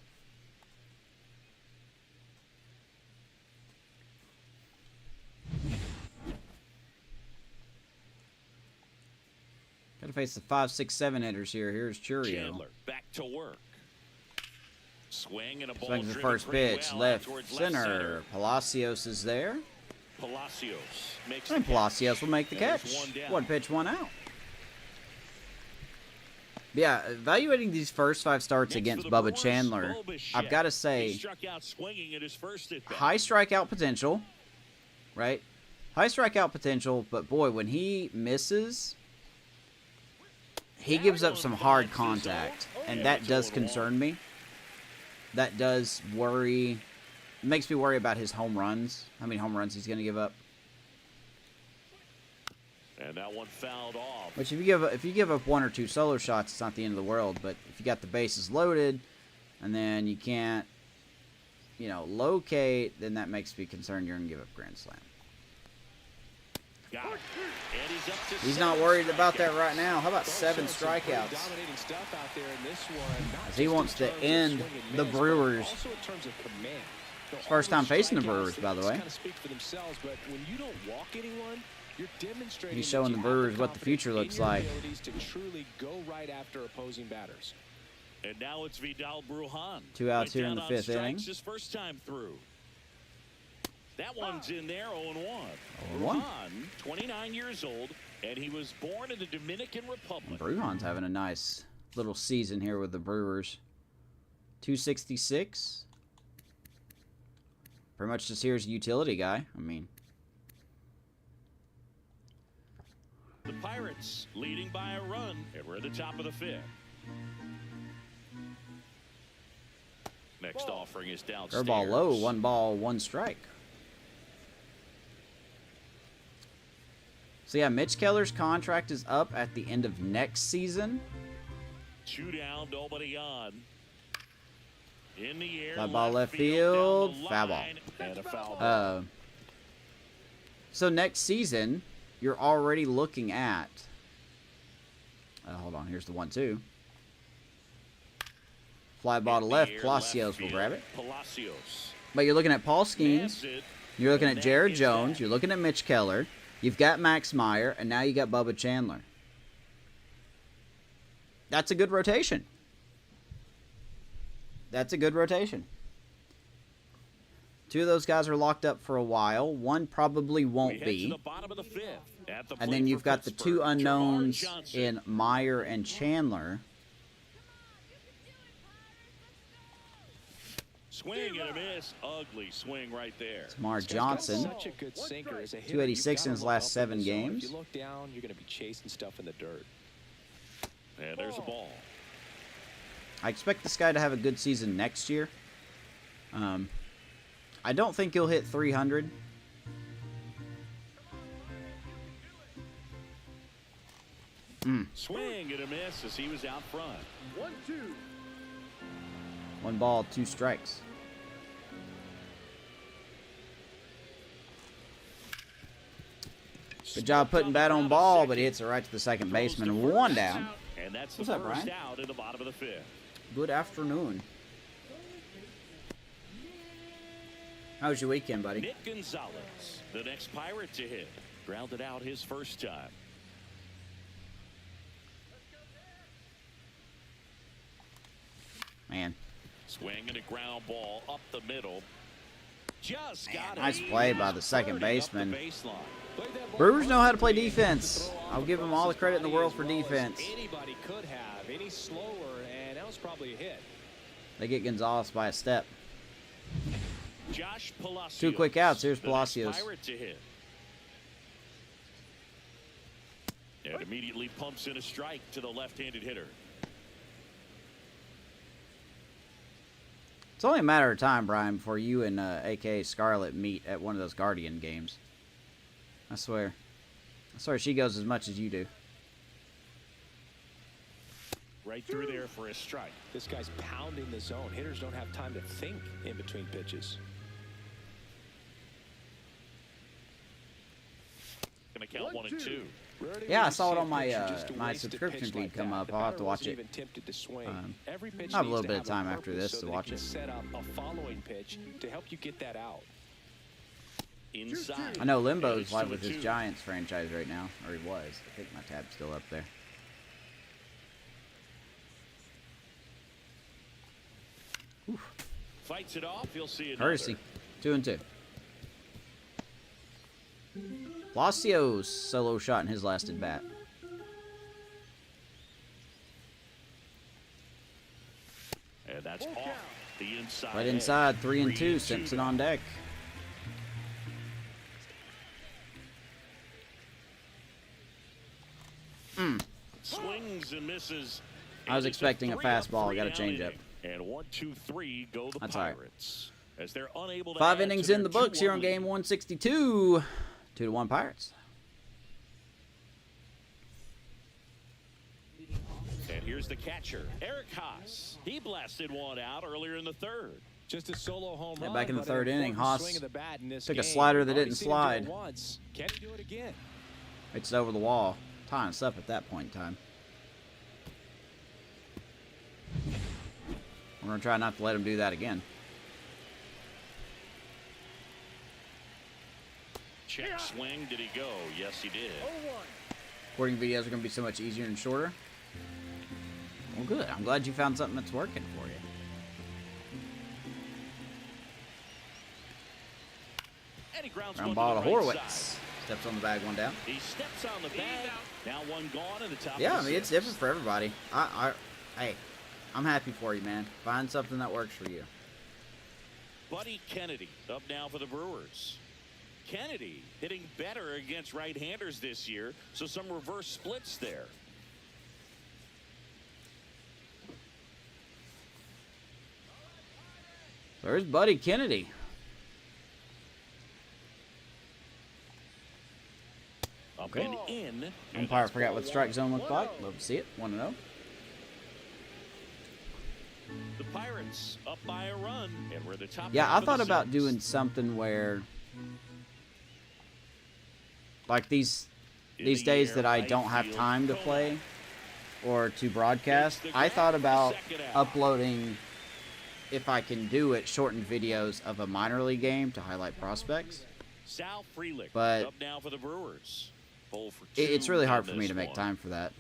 Got to face the 5, 6, 7 hitters here. Here's Churio. Chandler back to work. Swing and a ball Swings the driven first pretty pitch. well Left towards center. Palacios is there. Palacios makes And the Palacios catch. will make the There's catch. one down. 1 pitch, 1 out. Yeah, evaluating these first 5 starts Next against for the Bubba Brewers, Chandler, Bo Bichette. I've got to He say, struck out swinging at his first at bat. high strikeout potential, right? High strikeout potential, but boy, when he misses, he gives up some hard contact, and that does concern me. That does worry, makes me worry about his home runs, how many home runs he's going to give up. And that one fouled off. Which if you give up 1 or 2 solo shots, it's not the end of the world. But if you got the bases loaded, and then you can't, you know, locate, then that makes me concerned you're gonna give up grand slam. Got it. And he's up to He's 7 not worried about strikeouts. that right now. How about 7 So some pretty strikeouts? dominating stuff out there in this one. Not As he just wants in to terms of end swing and the miss, but Brewers. also in terms of command. So First all time those facing the strikeouts, Brewers, by the they way. kind of speak for themselves, but when you don't walk anyone, you're demonstrating He's that showing you the have Brewers what the confidence future in looks your like. abilities to truly go right after opposing batters. And now it's Vidal Brujan. 2 outs Went here in down the on 5th strikes inning. His first time through. That one's in there, 0-1. 0-1. Brujan, 29 years old, and he was born in the Dominican Republic. Brujan's having a nice little season here with the Brewers. 266. Pretty much just here as a utility guy. I mean, The Pirates leading by a run, and we're at the top of the 5th. Next offering is downstairs. curveball low, 1 ball, 1 strike. So yeah, Mitch Keller's contract is up at the end of next season. 2 down, nobody on. In the air, Fly ball left field, down the foul ball. line, and a foul ball. So next season, you're already looking at. Hold on, here's the 1-2. Fly ball to In the left, air, Palacios will field, grab it. Palacios. But you're looking at Paul Skeens. Nabs it, You're looking and at that Jared is Jones. that. You're looking at Mitch Keller. You've got Max Meyer, and now you got Bubba Chandler. That's a good rotation. That's a good rotation. 2 of those guys are locked up for a while. 1 probably We won't head to be. the bottom of the 5th. At the And plate then you've for got the 2 Pittsburgh, unknowns Jermar Johnson. in Meyer and Chandler. Swing and a miss. Ugly swing right there. Tamar This guy's got Johnson. Such a good sinker as a hitter. 286 You've in got his to last look up 7 in the zone. games. If you look down, you're going to be chasing stuff in the dirt. And there's a ball. I expect this guy to have a good season next year. I don't think he'll hit 300. Swing and a miss as he was out front. 1-2. 1 ball, 2 strikes. Good job putting bat on ball, but he hits it right to the second baseman. 1 down. And that's the What's up, first Brian? out in the bottom of the 5th. Good afternoon. How was your weekend, buddy? Nick Gonzalez, the next Pirate to hit. Grounded out his first time. Man. Swinging a ground ball up the middle. Just got Nice it. play by the second baseman. Played that ball Brewers know how to play perfectly. defense. Throw I'll off give them across all the his credit in the body world as for well as defense. Anybody could have. Any slower, and that was probably a hit. They get Gonzalez by a step. Josh Palacios. 2 quick outs. Here's The next Palacios. Pirate to hit. And immediately pumps in a strike to the left-handed hitter. It's only a matter of time, Brian, before you and AKA Scarlett meet at one of those Guardian games. I swear. I swear she goes as much as you do. Right through there for a strike. This guy's pounding the zone. Hitters don't have time to think in between pitches. Gonna count 1 and 2. Rarely Yeah, will I you saw see it a on my, pitcher just my waste a subscription pitch feed like come that. up. The I'll have to batter watch wasn't it. even tempted to swing. Every pitch I have a needs little to bit of time after purpose this so to that watch he can it. set up a following pitch to help you get that out. Inside. I know And Limbo's it's live 2 with and his 2. Giants franchise right now. Or he was. I think my tab's still up there. Fights it off. You'll see it. Courtesy. 2 and 2. Palacios solo shot in his last at bat. And that's off the inside. Right edge. inside, 3 and 2. 3 Simpson now. on deck. Swings and misses. I was And it's expecting a 3-up, fastball. Got a 3-down changeup. inning. And 1, 2, 3 go the That's all right. Pirates. As they're unable to 5 add innings to in their the books here 2-1 on game lead. 162. 2-1 Pirates. And here's the catcher, Eric Haas. He blasted one out earlier in the third. Just a solo home Yeah, run. back in the but an third inning, important Haas swing of the bat in this took a game. slider that We've already didn't seen him do it slide. once. Can he do it again? It's over the wall. Tying us up at that point in time. We're going to try not to let him do that again. Check swing. Did he go? Yes, he did. 0-1. Recording videos are going to be so much easier and shorter. Well, good. I'm glad you found something that's working for you. And he grounds Ground one ball to the right Horwitz. side. Steps on the bag, 1 down. He steps on the bag. Now 1 gone in the top. Yeah, I of the mean, it's 6th. different for everybody. Hey, I'm happy for you, man. Find something that works for you. Buddy Kennedy up now for the Brewers. Kennedy hitting better against right-handers this year, so some reverse splits there. There's Buddy Kennedy. Up Okay. and in. and Umpire that's forgot ball what the strike 1. zone looked like. Love to see it. 1-0. The Pirates up by a run, and we're the top. Yeah, I half of thought the about 6th. doing something where, like these In days the that air, I right don't have field, time to Kona. play or to broadcast. It's the I thought grab for about second out. uploading, if I can do it, shortened videos of a minor league game to highlight prospects. Sal Frelick But up now for the Brewers. 0 for 2 It's really hard in for me this to make one. time for that.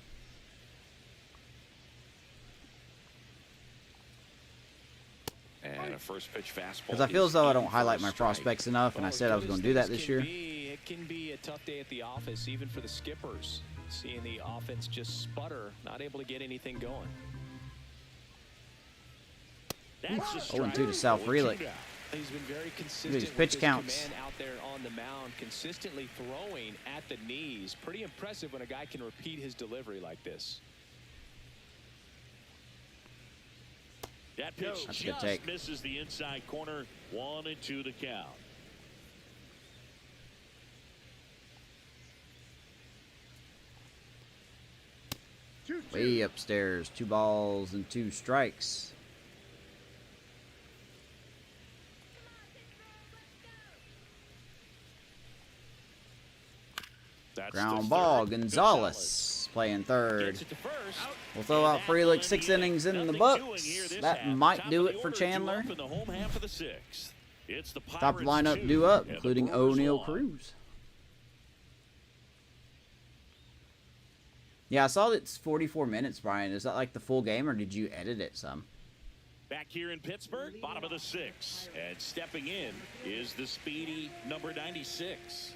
And a first pitch fastball. Because I feel as though I don't is highlight in my for a strike. prospects enough, and I Well, said I as was good going as to do that things this can year. be, it can be a tough day at the office, even for the skippers. Seeing the offense just sputter, not able to get anything going. That's a 0-2 to strike. Sal 0-2 Frelick. down. He's been very consistent these with pitch his counts. command out there on the mound, consistently throwing at the knees. Pretty impressive when a guy can repeat his delivery like this. That pitch That's a good just take. misses the inside corner. 1-2 to count. Way upstairs. 2 balls and 2 strikes. That's Ground the ball. third. Gonzalez playing third. Gets it to first. We'll throw out And Frelick, that 6 will innings in the nothing books. doing here this That half. might Top do of it the for order, Chandler. 2 up in the home half of the 6th. It's the Top Pirates lineup 2, due up, and the including Brewers O'Neal 1. Cruz. Yeah, I saw that it's 44 minutes, Brian. Is that like the full game, or did you edit it some? Back here in Pittsburgh, bottom of the 6th. And stepping in is the speedy number 96.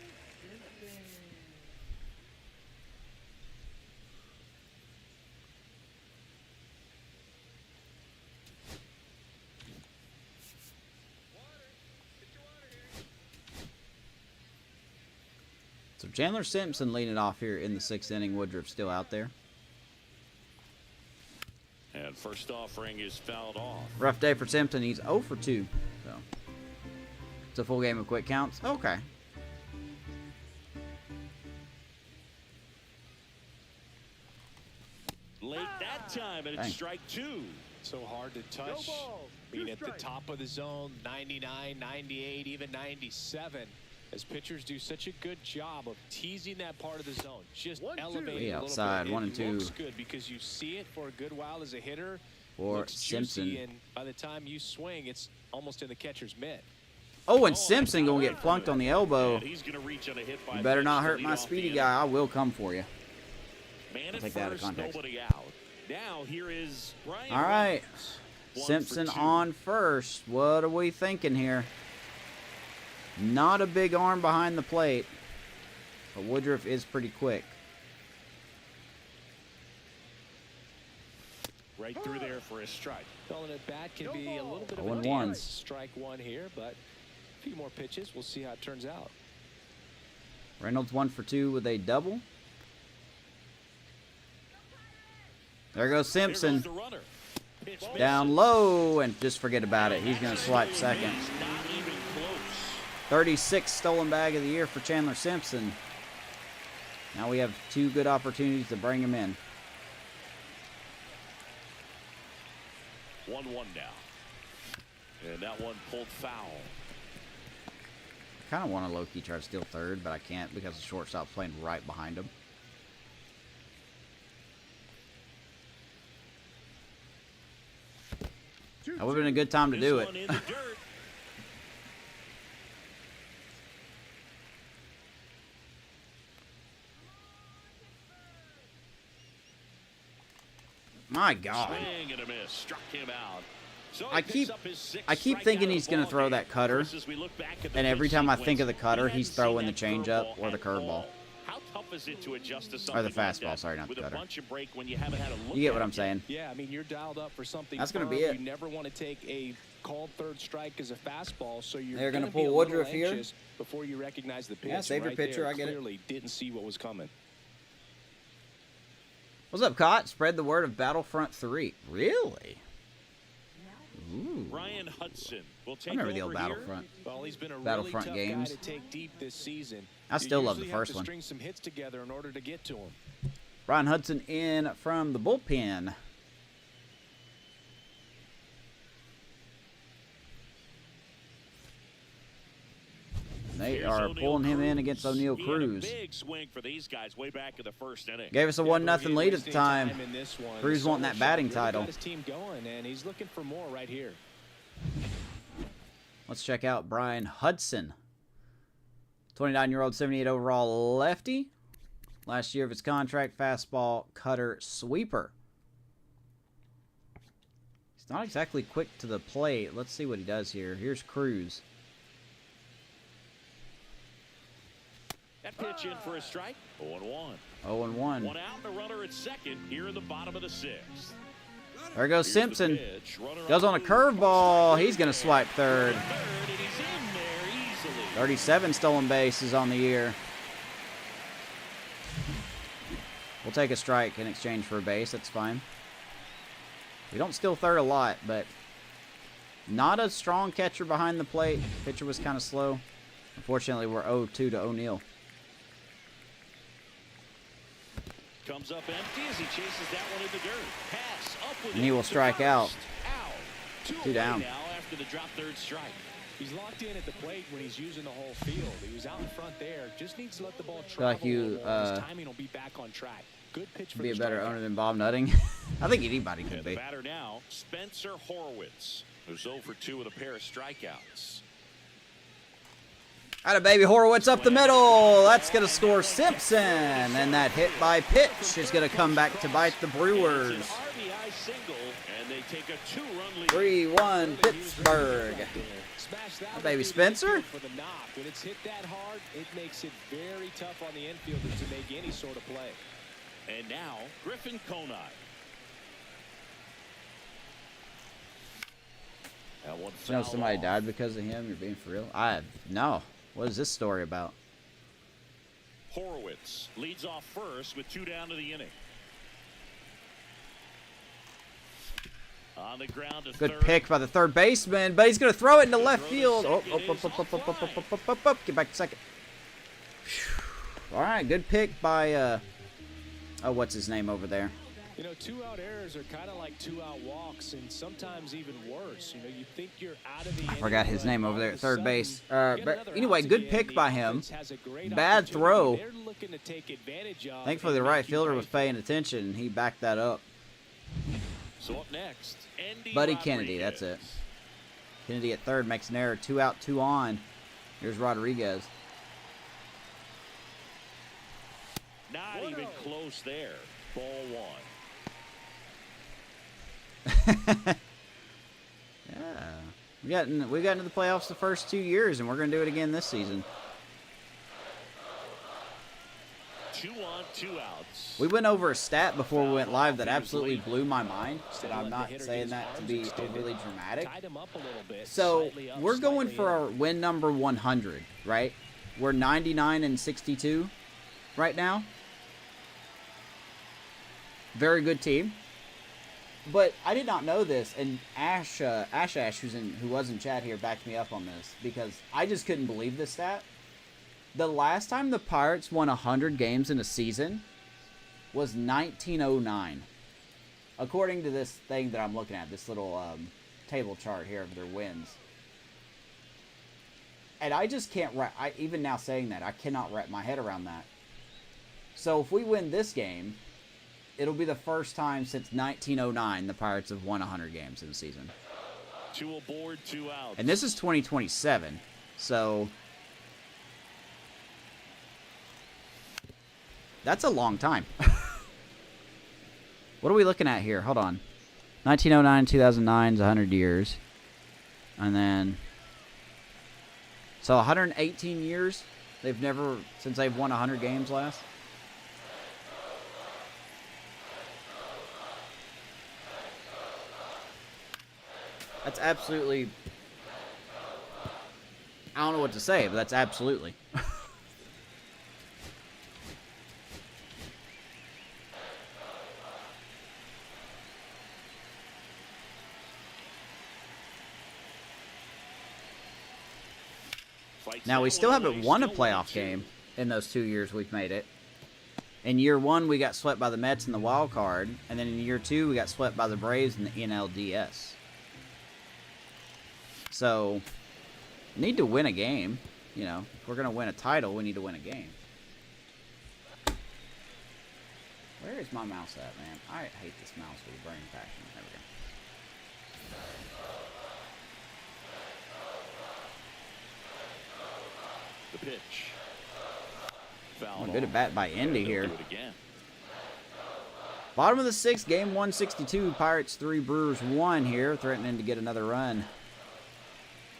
So Chandler Simpson leading it off here in the 6th inning. Woodruff still out there. And first offering is fouled off. Rough day for Simpson. He's 0 for 2. So it's a full game of quick counts. Okay. Late that time, and it's strike 2. So hard to touch. Being at the top of the zone, 99, 98, even 97. As pitchers do such a good job of teasing that part of the zone, just elevating a outside, little bit. 1 and 2. Looks good because you see it for a good while as a hitter. For looks Simpson. juicy, and by the time you swing, it's almost in the catcher's mitt. Oh, and Simpson gonna get flunked on the elbow. He's gonna reach on a hit by You better not pitch to hurt lead my off speedy the guy. I will come for you. Man at Take that out of first, context. nobody out. Now here is Brian. All right. Roberts. 1 Simpson for 2. on first. What are we thinking here? Not a big arm behind the plate, but Woodruff is pretty quick. Right through there for a strike. Calling it bat can be a little bit of 0 a and dance. 1. Strike 1 here, but a few more pitches. We'll see how it turns out. Reynolds 1 for 2 with a double. There goes Simpson. There goes the runner. Pitch Down misses. low, and just forget about it. He's going to swipe second. Not even close. 36th stolen bag of the year for Chandler Simpson. Now we have 2 good opportunities to bring him in. 1-1 now. And that one pulled foul. I kind of want to low-key try to steal third, but I can't because the shortstop's playing right behind him. That would have been a good time to do This it. one in the dirt. My God. Swing and a miss. Struck him out. So I he keep picks up his 6th thinking strikeout he's of going the to throw ball that game. cutter, As we look back at the and every pitch time I sequence, think of the cutter, we he's hadn't throwing seen the that changeup curveball or the at all. curveball. How tough is it to adjust to Or something the fastball, like that sorry, not the with cutter. a bunch of break when you haven't had a look You get at what it I'm yet? saying? Yeah, I mean, you're dialed up for something. That's gonna firm. be it. You never want to take a called third strike as a fastball, so you're They're going gonna to be pull a little Woodruff here. anxious before you recognize the pitch. Yeah, save your Right pitcher, there, I get it. clearly didn't see what was coming. What's up, Cott? Spread the word of Battlefront 3. Really? Ooh. Ryan Hudson will I take remember the old over here. Battlefront. Well, he's been a Battlefront really tough games. guy to take deep this season. I still love the usually have first to one. String some hits together in order to get to him. Ryan Hudson in from the bullpen. They Here's are O'Neal pulling him in against O'Neal He had a Cruz. big swing for these guys way back in the first inning. Gave us a 1-0 lead at the time. In this one. Cruz wanting that batting Really title. got his team going, and he's looking for more right here. Let's check out Brian Hudson. 29-year-old, 78 overall lefty. Last year of his contract, fastball, cutter, sweeper. He's not exactly quick to the plate. Let's see what he does here. Here's Cruz. That pitch in for a strike. 0-1. 0-1. One out, the runner at second here in the bottom of the 6th. There goes Here's the Simpson. pitch. Runner Goes on a move. curveball. He's going to swipe third. Third, and he's in there easily. 37 stolen bases on the year. We'll take a strike in exchange for a base. That's fine. We don't steal third a lot, but not a strong catcher behind the plate. Pitcher was kind of slow. Unfortunately, we're 0-2 to O'Neal. Comes up empty as he chases that one in the dirt. Pass up with And he it will to strike first. out. Two Two away down. now after the drop third strike. He's locked in at the plate when he's using the whole field. He was out in front there. Just needs to let the ball Feel travel like you, a little more. His timing will be back on track. Good pitch for Be a the better strikeout. owner than Bob Nutting. I think anybody could And the be. batter now, Spencer Horwitz, who's 0 for 2 with a pair of strikeouts. Out of baby Horowitz up the middle. That's going to score Simpson. And that hit by pitch is going to come back to bite the It's Brewers. an RBI single, and they take take a 2-run lead. 3-1 Pittsburgh. Smash Baby Spencer. For the knock. When it's hit that hard, it makes it very tough on the infielders to make any sort of play. And now, Griffin Conine. That one You know fouled somebody off. died because of him? You're being for real? No. What is this story about? Horowitz leads off first with 2 down to the inning. On the ground to Good third. pick by the third baseman, but he's going to throw it into left field. Oh, up. Get back to second. All right, good pick by, what's his name over there? You know, 2-out errors are kind of like 2-out walks, and sometimes even worse. You know, you think you're out of the I forgot his name over there at third base. But But anyway, good pick by him. Bad throw. Thankfully, the right fielder was paying attention, and he backed that up. So up next, Andy Buddy Rodriguez. Kennedy, that's it. Kennedy at third makes an error. 2 out, 2 on. Here's Rodriguez. Not even close there. Ball 1. Yeah. We got into the playoffs the first 2 years, and we're going to do it again this season. 2 on, 2 outs. We went over a stat before we went live that absolutely blew my mind, and I'm not saying that to be overly dramatic. So, we're going for our win number 100, right? We're 99-62 right now. Very good team. But I did not know this, and Ash, who was in chat here, backed me up on this, because I just couldn't believe this stat. The last time the Pirates won 100 games in a season was 1909. According to this thing that I'm looking at, this little table chart here of their wins. And I just can't even now saying that, I cannot wrap my head around that. So if we win this game, it'll be the first time since 1909 the Pirates have won 100 games in a season. 2 aboard, 2 outs. And this is 2027, so that's a long time. What are we looking at here? Hold on. 1909, 2009 is 100 years. And then, so 118 years since they've won 100 games last. That's absolutely, I don't know what to say, but that's absolutely. Now, we still haven't won a playoff game in those 2 years we've made it. In year 1, we got swept by the Mets in the wild card. And then in year 2, we got swept by the Braves in the NLDS. So, need to win a game. You know, if we're going to win a title, we need to win a game. Where is my mouse at, man? I hate this mouse with a burning passion. There we go. The pitch. Foul Good at bat by Indy here. Do it again. Bottom of the 6th, game 162. Pirates 3, Brewers 1 here, threatening to get another run.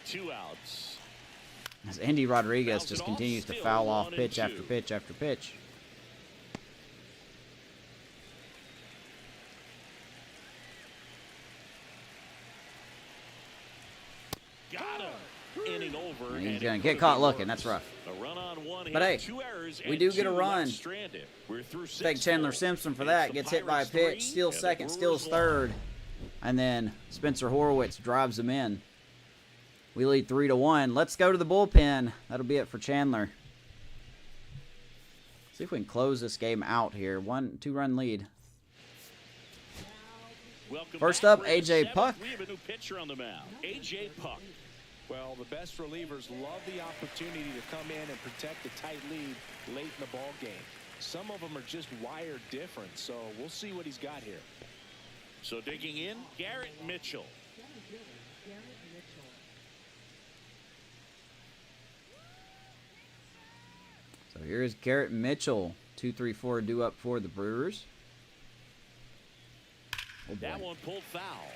2 outs. As Andy Rodriguez just continues to foul off pitch after pitch after pitch. Got him. Inning over. And he's going to get caught looking. That's rough. A run on 1 But hey, 2 errors, we and do get a 2 run. left stranded. We're through 6. Thank Chandler Simpson for that. Gets hit by a pitch. Steals second, steals third. And then Spencer Horowitz drives him in. We lead 3-1. Let's go to the bullpen. That'll be it for Chandler. See if we can close this game out here. 2-run lead. First up, AJ Puck. We have a new pitcher on the mound. AJ Puck. Well, the best relievers love the opportunity to come in and protect a tight lead late in the ball game. Some of them are just wired different, so we'll see what he's got here. So digging in, Garrett Mitchell. So here's Garrett Mitchell. 2-3-4 due up for the Brewers. Oh boy. That one pulled foul.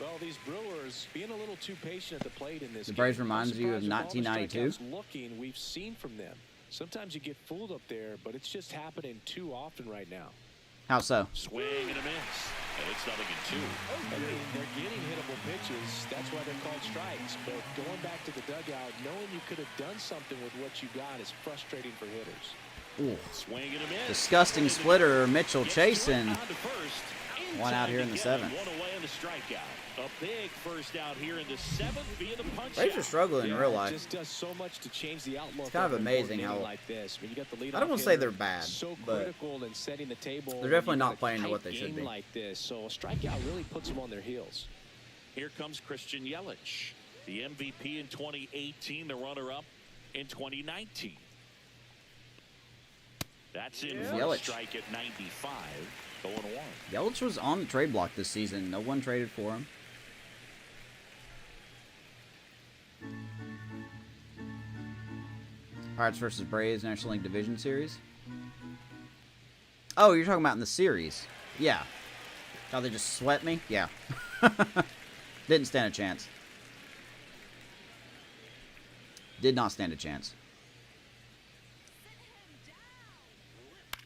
Well, these Brewers being a little too patient at the plate in this The Braves game. reminds you of I'm surprised with all the 1992? strikeouts looking we've seen from them. Sometimes you get fooled up there, but it's just happening too often right now. How so? Swing and a miss. And it's nothing in two. I mean, they're getting hittable pitches. That's why they're called strikes. But going back to the dugout, knowing you could have done something with what you got is frustrating for hitters. Ooh. Swing and a miss. Disgusting splitter. Mitchell Gets to it, chasing. on to first. In One out time here to in the get seventh. One away on the strikeout. A big first out here in the seventh via the punch Braves are out. struggling in real It life. just does so much to change the outlook. It's kind of an amazing important how- inning like this. When you got the lead I don't want to say they're bad, so but critical in setting the table. they're definitely when you not got a playing to what tight they should game be. like this. So a strikeout really puts them on their heels. Here comes Christian Yelich, the MVP in 2018, the runner-up in 2019. That's in for a Yelich. strike at 95, 0-1. Yelich was on the trade block this season. No one traded for him. Pirates versus Braves National League Division Series. Oh, you're talking about in the series. Yeah. How they just swept me? Yeah. Didn't stand a chance. Did not stand a chance.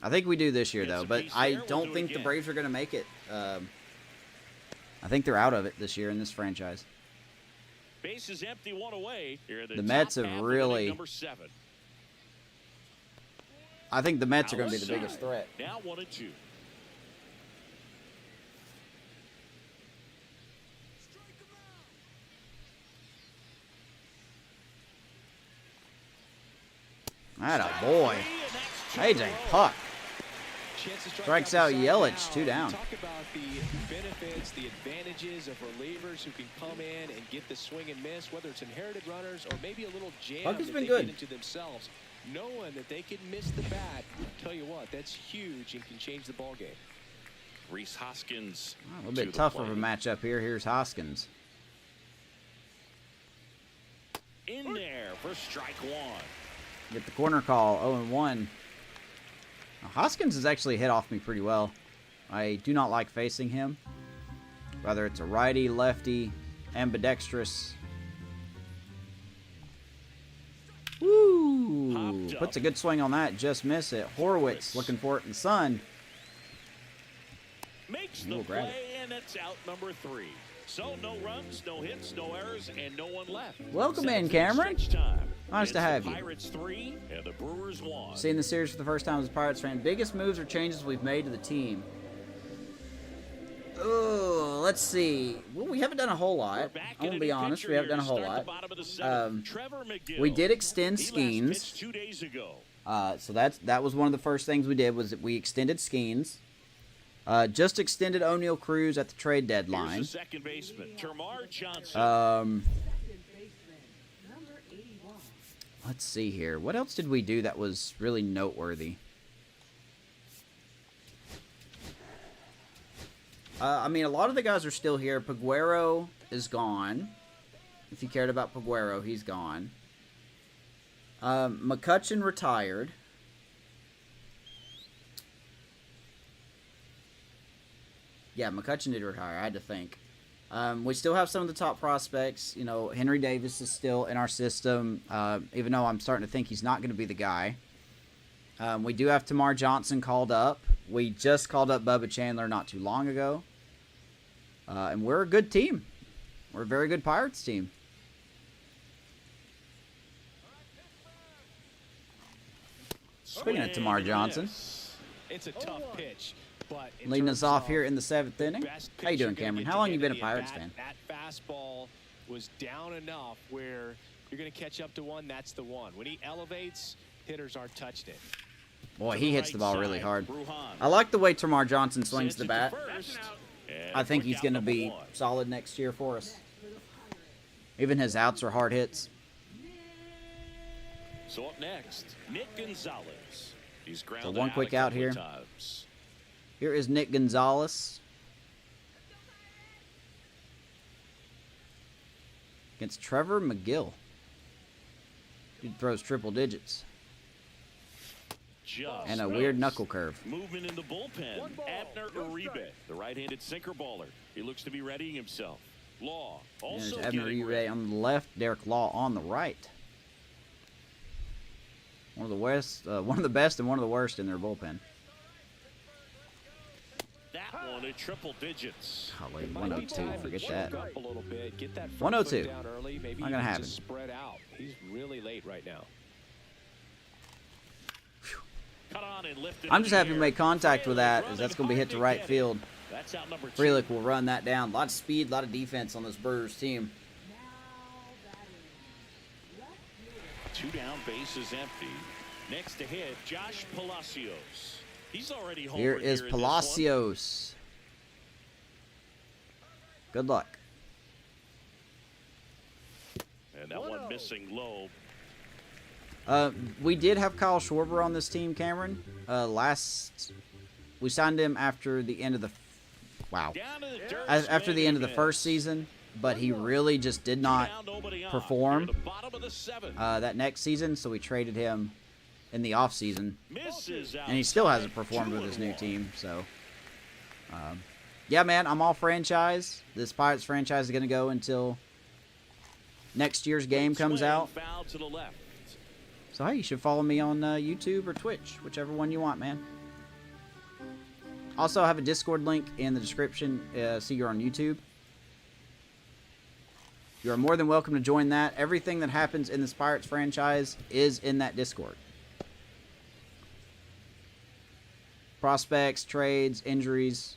I think we do this year, though, but I don't think the Braves are going to make it. I think they're out of it this year in this franchise. Base is empty, one away. Here are The Mets top have half of really- inning number 7. I think the Mets are going to be the biggest threat. Now 1-2. Atta boy. AJ Puck strikes out Yelich, 2 down. Talk about the benefits, the advantages of relievers who can come in and get the swing and miss, whether it's inherited runners or maybe a little jam Puck has that been they good. get into themselves. Knowing that they can miss the bat, tell you what, that's huge and can change the ball game. Reese Hoskins. A little to bit the tougher of a plate. matchup here. Here's Hoskins. In there for strike one. Get the corner call, 0-1. Now, Hoskins has actually hit off me pretty well. I do not like facing him. Whether it's a righty, lefty, ambidextrous. Woo! Popped up. Puts a good swing on that. Just miss it. Horwitz looking for it in the sun. Makes the We'll grab it. play, and it's out number 3. So no runs, no hits, no errors, and no one left. Welcome in, 7th Cameron. stretch time. Nice to It's the have you. Pirates 3 and the Brewers 1. Seeing the series for the first time as a Pirates fan. Biggest moves or changes we've made to the team. Oh, let's see. Well, we haven't done a whole We're lot. back I'm in going to a be new honest. pitcher We haven't here done a to whole start lot. the bottom of the 7th. Trevor McGill. We did extend He last Skeens. pitched 2 days ago. So that was one of the first things we did was that we extended Skeens. Just extended O'Neal Cruz at the trade Here's deadline. the second baseman, Termarr Johnson. Let's see here. What else did we do that was really noteworthy? I mean, a lot of the guys are still here. Paguero is gone. If you cared about Paguero, he's gone. McCutchen retired. Yeah, McCutchen did retire. I had to think. We still have some of the top prospects. You know, Henry Davis is still in our system, even though I'm starting to think he's not going to be the guy. We do have Termarr Johnson called up. We just called up Bubba Chandler not too long ago. And we're a good team. We're a very good Pirates team. Speaking of Termarr Johnson, It's a tough pitch, but in leading us terms off of here in the 7th inning. best How you pitch you're doing, gonna Cameron? get How long to you get been a in the Pirates at-bat, fan? That fastball was down enough where you're going to catch up to one, that's the one. When he elevates, hitters aren't touched it. Boy, To he the hits the right ball really side, hard. Brujan. I like the way Termarr Johnson swings Sends the it to bat. first, and I think quick he's out going to number be 1. solid next year for us. Even his outs are hard hits. So up next, Nick Gonzalez. He's grounded one quick out a couple here. of times. Here is Nick Gonzalez against Trevor McGill. Dude throws triple digits. Just And a weird knuckle curve. movement in the bullpen. Abner Uribe, the right-handed sinker baller. He looks to be readying himself. Law And there's also Abner getting Ure ready. on the left, Derek Law on the right. One of the best and one of the worst in their bullpen. That one at triple digits. Golly, It might be 102. time to Forget choke that. up a little bit, get that front 102. foot down early, maybe Not gonna even happen. just spread out. He's really late right now. Cut on and lifted I'm in just the happy to air. make contact with that, as Running that's going to be hit to hard right get it. field. That's out number 2. Frelick will run that down. A lot of speed, a lot of defense on this Brewers team. 2 down, bases empty. Next to hit, Josh Palacios. He's already homered Here is in this one. Palacios. Good luck. And that one missing low. We did have Kyle Schwarber on this team, Cameron. We signed him after the end of the Down to the dirt, after the end of the swing first and miss. season, but he really just did not Down, nobody on. perform Near the bottom of the 7th. that next season, so we traded him in the off season, Misses and he still outside, hasn't performed with his new 2-1. team. So, yeah, man, I'm all franchise. This Pirates franchise is going to go until next year's game comes Swing, out. foul to the left. So, hey, you should follow me on YouTube or Twitch, whichever one you want, man. Also, I have a Discord link in the description, so you're on YouTube. You are more than welcome to join that. Everything that happens in this Pirates franchise is in that Discord. Prospects, trades, injuries,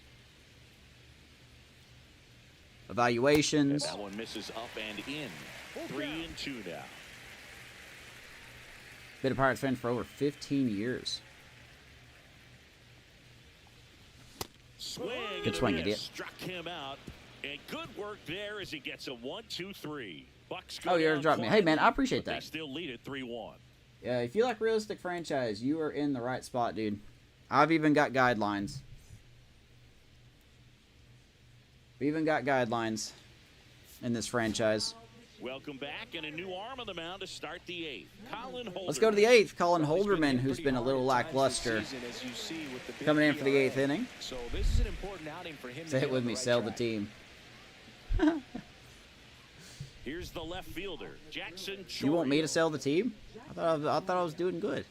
evaluations. And that one misses up and in. 3-2 now. Been a Pirates fan for over 15 years. Swing Good and a swing, miss. idiot. Struck him out. And good work there as he gets a 1-2-3. Bucks go Oh, you're down dropping me. Hey, man, I quietly, appreciate but They that. still lead at 3-1. Yeah, if you like realistic franchise, you are in the right spot, dude. I've even got guidelines. We even got guidelines in this franchise. Welcome back, and a new arm on the mound to start the 8th. Colin Holder. Let's go to the 8th. Colin Well, he's been Holderman, in who's pretty been a hard little at times this lackluster, season, as you see with the big coming in for the ERA. 8th inning. So this is an important outing for him. to Say get it with on me, the right sell the track. team. Here's the left fielder, Jackson. You want me to Chourio. sell the team? I thought I was doing good. I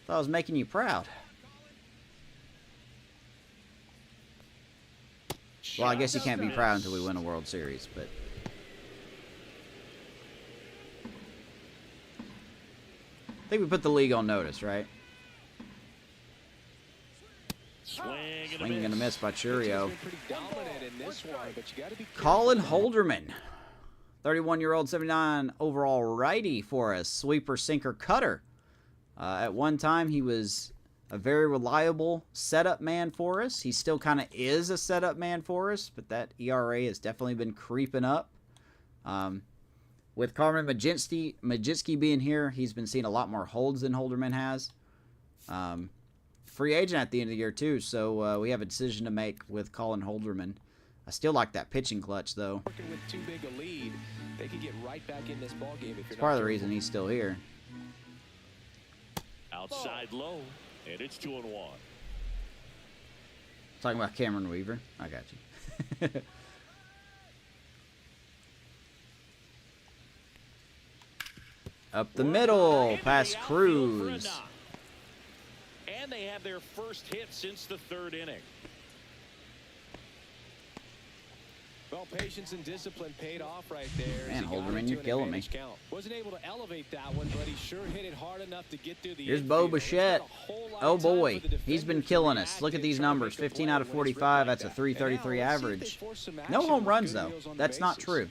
thought I was making you proud. Well, I guess you can't be proud until we win a World Series, but I think we put the league on notice, right? Swinging and a miss by Chourio. He's been pretty dominant in this one, but you gotta be careful. Colin Holderman, 31-year-old, 79 overall righty for us. Sweeper, sinker, cutter. At one time, he was a very reliable setup man for us. He still kind of is a setup man for us, but that ERA has definitely been creeping up. With Carmen Majinski being here, he's been seeing a lot more holds than Holderman has. Free agent at the end of the year, too, so we have a decision to make with Colin Holderman. I still like that pitching clutch, though. Working with too big a lead, they could get right back in this ball game if you're It's not part of the careful. reason he's still here. Outside low, and it's 2-1. Talking about Cameron Weaver. I got you. Up the middle, Into past the outfield for a Cruz. knock. And they have their first hit since the 3rd inning. Well, patience and discipline paid off right there. as Man, he got Holderman, into you're an killing me. advantage count. Wasn't able to elevate that one, but he sure hit it hard enough to get through the Here's infield. Bo There's Bichette. not a whole lot Oh of time boy, for the he's been defenders to killing us. react Look at and these try to numbers. make a 15 play out of when it's ripped 45. like That's a that. 333 And now, let's see if average. they force some No action home with runs, good though. deals on the That's not bases. true.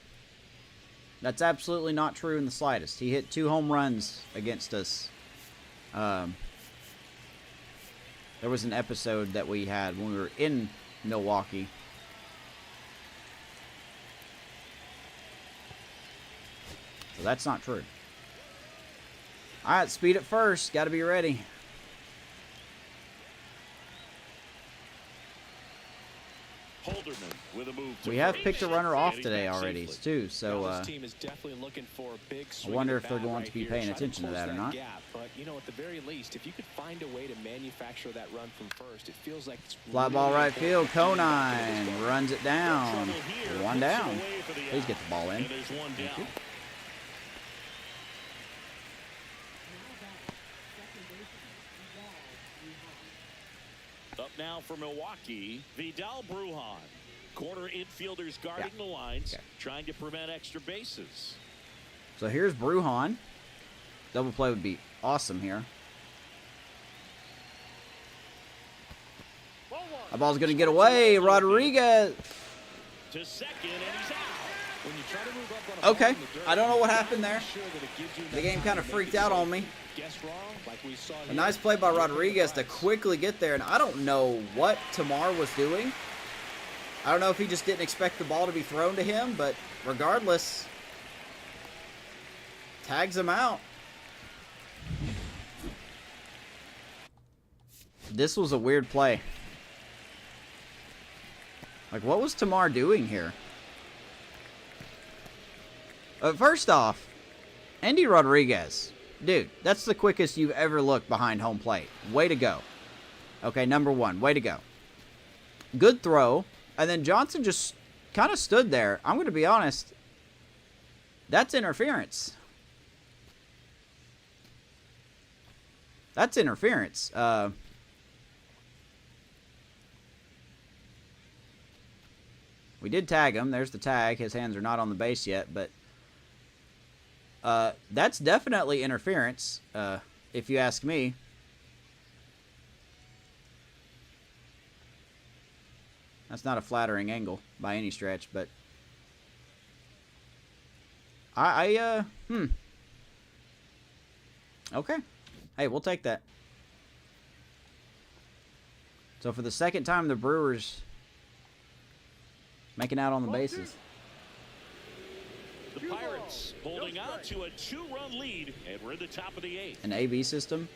That's absolutely not true in the slightest. He hit 2 home runs against us. There was an episode that we had when we were in Milwaukee. So that's not true. All right, speed at first. Got to be ready. Holderman with a move we have picked a runner off today already, too. So This team is definitely looking for a big I swing wonder of if the they're bat going right to be here, paying try attention to close that or not. Gap. But, you know, at the very least, if you could find a way to manufacture that run from first, it feels like it's fly really ball right field. important to Conine runs it down. One down. Please get the ball in. And there's one Thank you. down. Up now for Milwaukee, Vidal Brujan. Corner infielders guarding the lines, trying to prevent extra bases. So here's Brujan. Double play would be awesome here. The ball's going to get away. Rodriguez. To second, and he's out. When you try to move up on a Okay. ball in the dirt, I don't know what happened there. make sure that it gives you The enough game time kind to of make freaked it out so on me. guess wrong, like we saw A here. nice play by Rodriguez to quickly get there, and I don't know what Tamar was doing. I don't know if he just didn't expect the ball to be thrown to him, but regardless, tags him out. This was a weird play. Like, what was Tamar doing here? First off, Andy Rodriguez. Dude, that's the quickest you've ever looked behind home plate. Way to go. Okay, number one. Way to go. Good throw. And then Johnson just kind of stood there. I'm going to be honest. That's interference. That's interference. We did tag him. There's the tag. His hands are not on the base yet, but that's definitely interference, if you ask me. That's not a flattering angle by any stretch, but okay. Hey, we'll take that. So for the second time, the Brewers making out on the bases. The Pirates holding on to a 2-run lead, and we're in the top of the 8th. An AB system.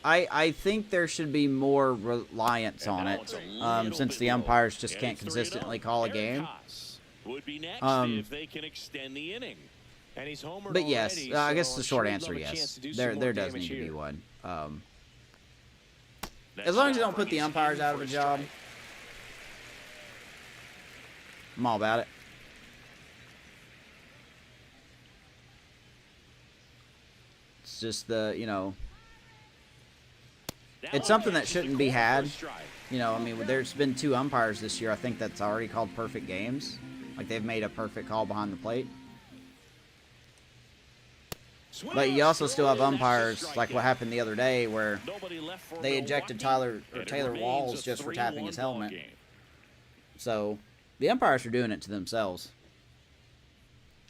I think there should be more reliance on it, since the umpires just can't consistently call a game. Would be next if they can extend the inning. And he's homered But yes, already, I guess so the I'm short sure he'd answer, love a chance yes. to do some more There does damage need to be here. one. As long as you don't put the umpires out of a job, I'm all about it. It's just it's something that shouldn't be had. You know, I mean, there's been 2 umpires this year. I think that's already called perfect games. Like, they've made a perfect call behind the plate. But you also still have umpires, like what happened the other day, where they ejected Taylor Walls just for tapping his helmet. So, the umpires are doing it to themselves.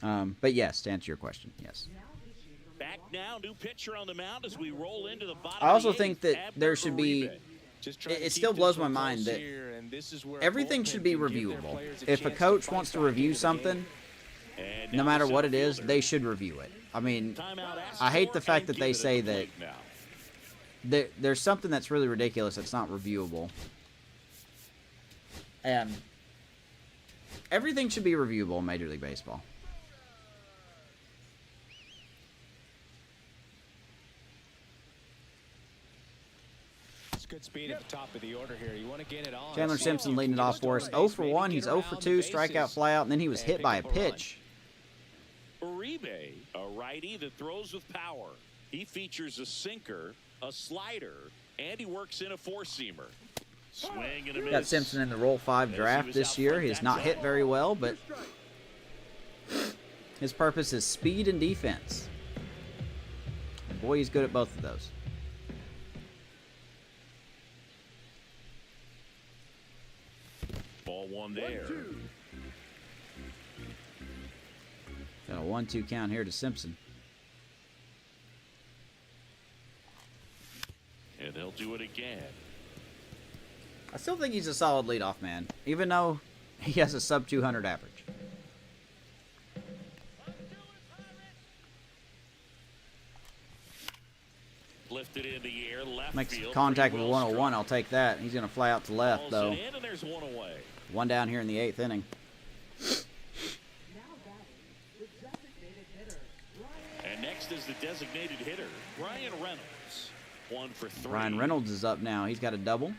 But yes, to answer your question, yes. Back now, new pitcher on the mound as we roll into the bottom. I also of the think 8th, that Abner there should be... Uribe. It still blows my mind that everything should be reviewable. If a coach wants to review something, no matter what it is, they should review it. I mean, I hate the fact that they say that there's something that's really ridiculous that's not reviewable. And everything should be reviewable in Major League Baseball. Good speed at the top of the order here. You want to get it on. Chandler Simpson leading it off for us. 0 for 1. He's 0 for 2. Strikeout, flyout, and then he was hit by a pitch. Uribe, a righty that throws with power. He features a sinker, a slider, and he works in a 4-seamer. Swing and a miss. Got Simpson in the Roll 5 draft this year. He has not hit very well, but his purpose is speed and defense. And boy, he's good at both of those. Ball one there. Got a 1-2 count here to Simpson. And they'll do it again. I still think he's a solid leadoff man, even though he has a sub-200 average. Lifted in the air, left Makes field. contact with Pretty a well 101. I'll take that. He's going to fly out to left, Balls though. it in, and there's one away. One down here in the 8th inning. And next is the designated hitter, Ryan Reynolds. 1 for 3. Ryan Reynolds is up now. He's got a double.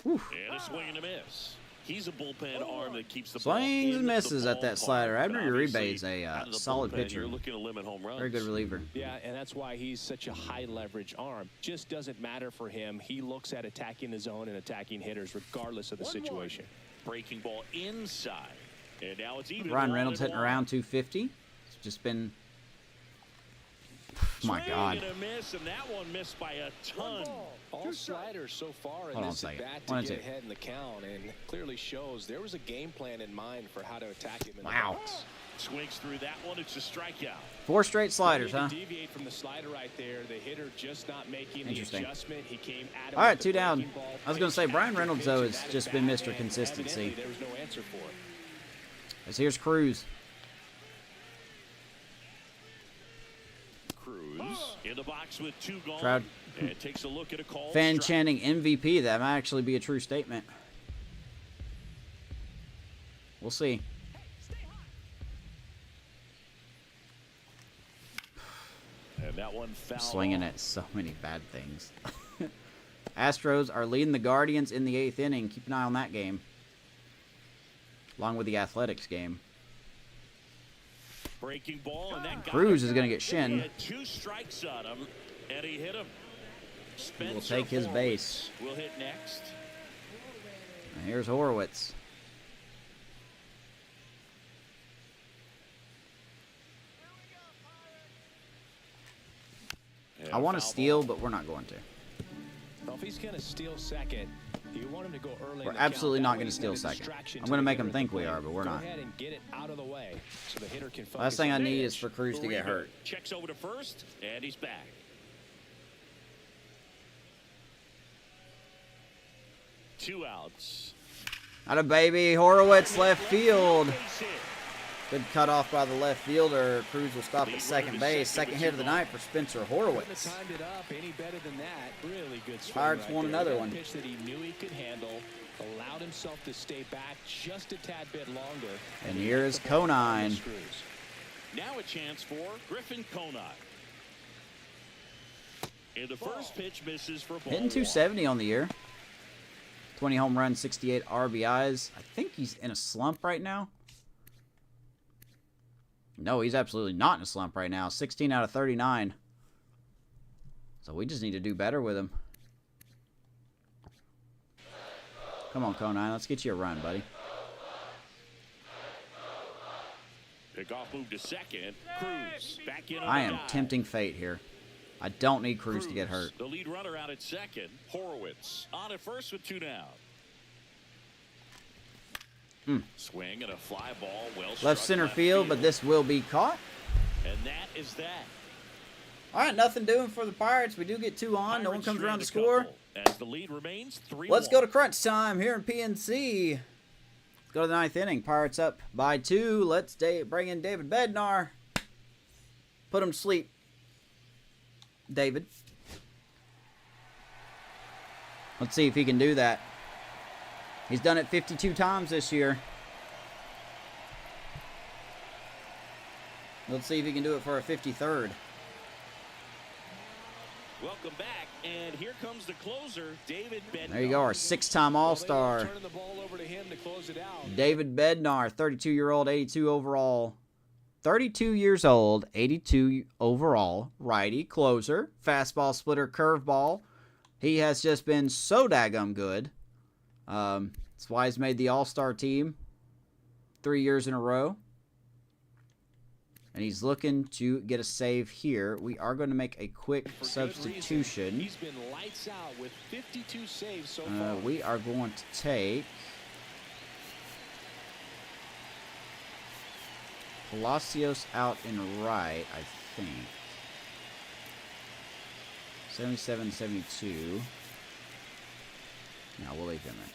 Whew. And a swing and a miss. He's a bullpen arm that keeps the Swings ball and in misses the at that ballpark. slider. Abner But obviously, Uribe is a out of the solid bullpen, pitcher. You're looking to limit home runs. Very good reliever. Yeah, and that's why he's such a high leverage arm. Just doesn't matter for him. He looks at attacking the zone and attacking hitters regardless of the situation. Breaking ball inside. And now it's even. Ryan Reynolds hitting around 250. It's just been. My God. And a miss, and that one missed by a ton. All sliders so far in Hold on a this second. at-bat One to and get two. ahead in the count, and clearly shows there was a game plan in mind for how to attack him in the Wow. box. Swings through that one. It's a strikeout. 4 straight sliders, He huh? deviate from the slider right there. The hitter just not making the Interesting. adjustment. He came at him All right, with the 2 down. breaking ball, I was going to say, placed Brian after Reynolds, pitch, though, and has that just at been bat, Mr. and Consistency. evidently there was no answer for it. As here's Cruz. Cruz in the box with 2 gone. Crowd. And takes a look at a call. Fan strike. chanting MVP. That might actually be a true statement. We'll see. And that one foul. Swinging at so many bad things. Astros are leading the Guardians in the 8th inning. Keep an eye on that game. Along with the Athletics game. Breaking ball, and that got Cruz him. is going to get He shinned. had 2 strikes on him, and he hit him. Will Spencer take his Horwitz base. will hit next. And here's Horowitz. And I want a to foul steal, ball. but we're not going to. Well, if he's going to steal second, you want him to go early. We're in the absolutely count. not That gonna way steal he's not a second. distraction I'm to gonna the make hitter them at the think we plate. are, but we're Go not. ahead and get it out of the way so the hitter can focus. Last thing I on the need pitch. is for Cruz to get Uribe hurt. Checks over to first, and he's back. Two outs. Out of baby. Horowitz left field. Base hit. Good cut off by the left fielder. Cruz will stop Lead at second runner to base. second Second with hit 2 of the gone. night for Spencer Couldn't Horowitz. have timed it up any better than that. Really good swing Pirates right won there. another That one. pitch that he knew he could handle, allowed himself to stay back just a tad bit longer. And he here hit is the ball on the Conine. screws. Now a chance for Griffin Conine. And the first pitch misses for ball Hitting 270 on the year. 20 home runs, 68 RBIs. I think he's in a slump right now. No, he's absolutely not in a slump right now. 16 out of 39. So we just need to do better with him. Come on, Conine. Let's get you a run, buddy. Pickoff move to second. Cruz back in on I the am dive. tempting fate here. I don't need Cruz to get hurt. The lead runner out at second. Horowitz on at first with 2 down. Swing and a fly ball. Well struck Left center field, but this will be caught. And that is that. All right, nothing doing for the Pirates. We do get 2 on. No one Pirates comes around to strand a score. couple As the lead remains 3-1. Let's go to crunch time here in PNC. Let's go to the 9th inning. Pirates up by 2. Let's bring in David Bednar. Put him to sleep. David. Let's see if he can do that. He's done it 52 times this year. Let's see if he can do it for a 53rd. Welcome back, and here comes the closer, David Bednar. There you go, our 6-time All-Star. Turning the ball over to him to close it out. David Bednar, 32-year-old, 82 overall. 32 years old, 82 overall, righty, closer, fastball splitter, curveball. He has just been so daggum good. That's why he's made the All-Star team 3 years in a row. And he's looking to get a save here. We are going to make a quick For good substitution. reason. He's been lights out with 52 saves so far. We are going to take Palacios out in right, I think. 77-72. No, we'll leave him in.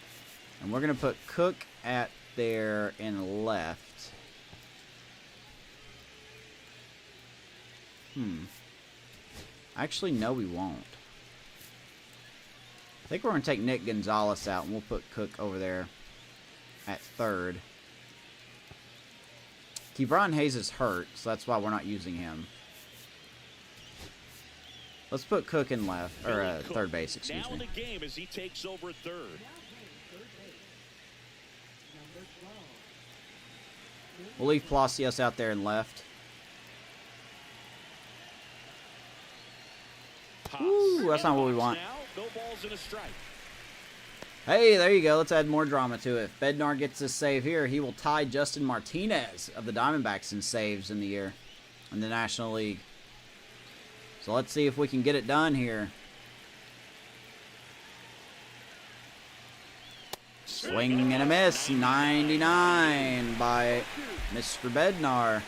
And we're going to put Cook at there in left. Actually, no, we won't. I think we're going to take Nick Gonzalez out, and we'll put Cook over there at third. Kevron Hayes is hurt, so that's why we're not using him. Let's put Cook in left, or third base, excuse now me. in the game as he takes over third. We'll leave Palacios out there in left. Ooh, that's not what we want. Now, no balls and a strike. Hey, there you go. Let's add more drama to it. If Bednar gets this save here, he will tie Justin Martinez of the Diamondbacks in saves in the year in the National League. So let's see if we can get it done here. Swing and a miss. 99 by Mr. Bednar.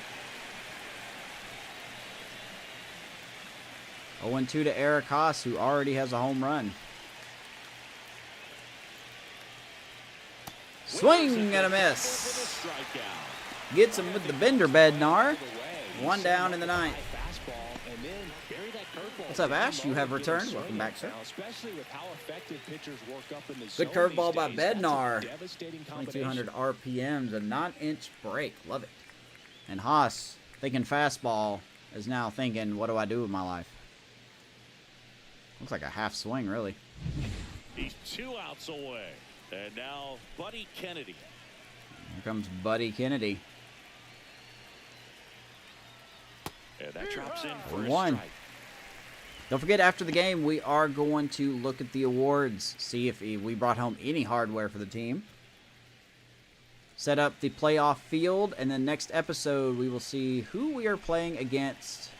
0-2 to Eric Haas, who already has a home run. Swing and a miss. Gets him with the bender, Bednar. One down in the ninth. What's up, Ash? You have returned. Welcome back, sir. Good curveball by Bednar. 2,200 RPMs, a 9-inch break. Love it. And Haas, thinking fastball, is now thinking, what do I do with my life? Looks like a half swing, really. He's 2 outs away. And now Buddy Kennedy. Here comes Buddy Kennedy. And that drops in for one. a strike. Don't forget, after the game, we are going to look at the awards, see if we brought home any hardware for the team. Set up the playoff field, and then next episode, we will see who we are playing against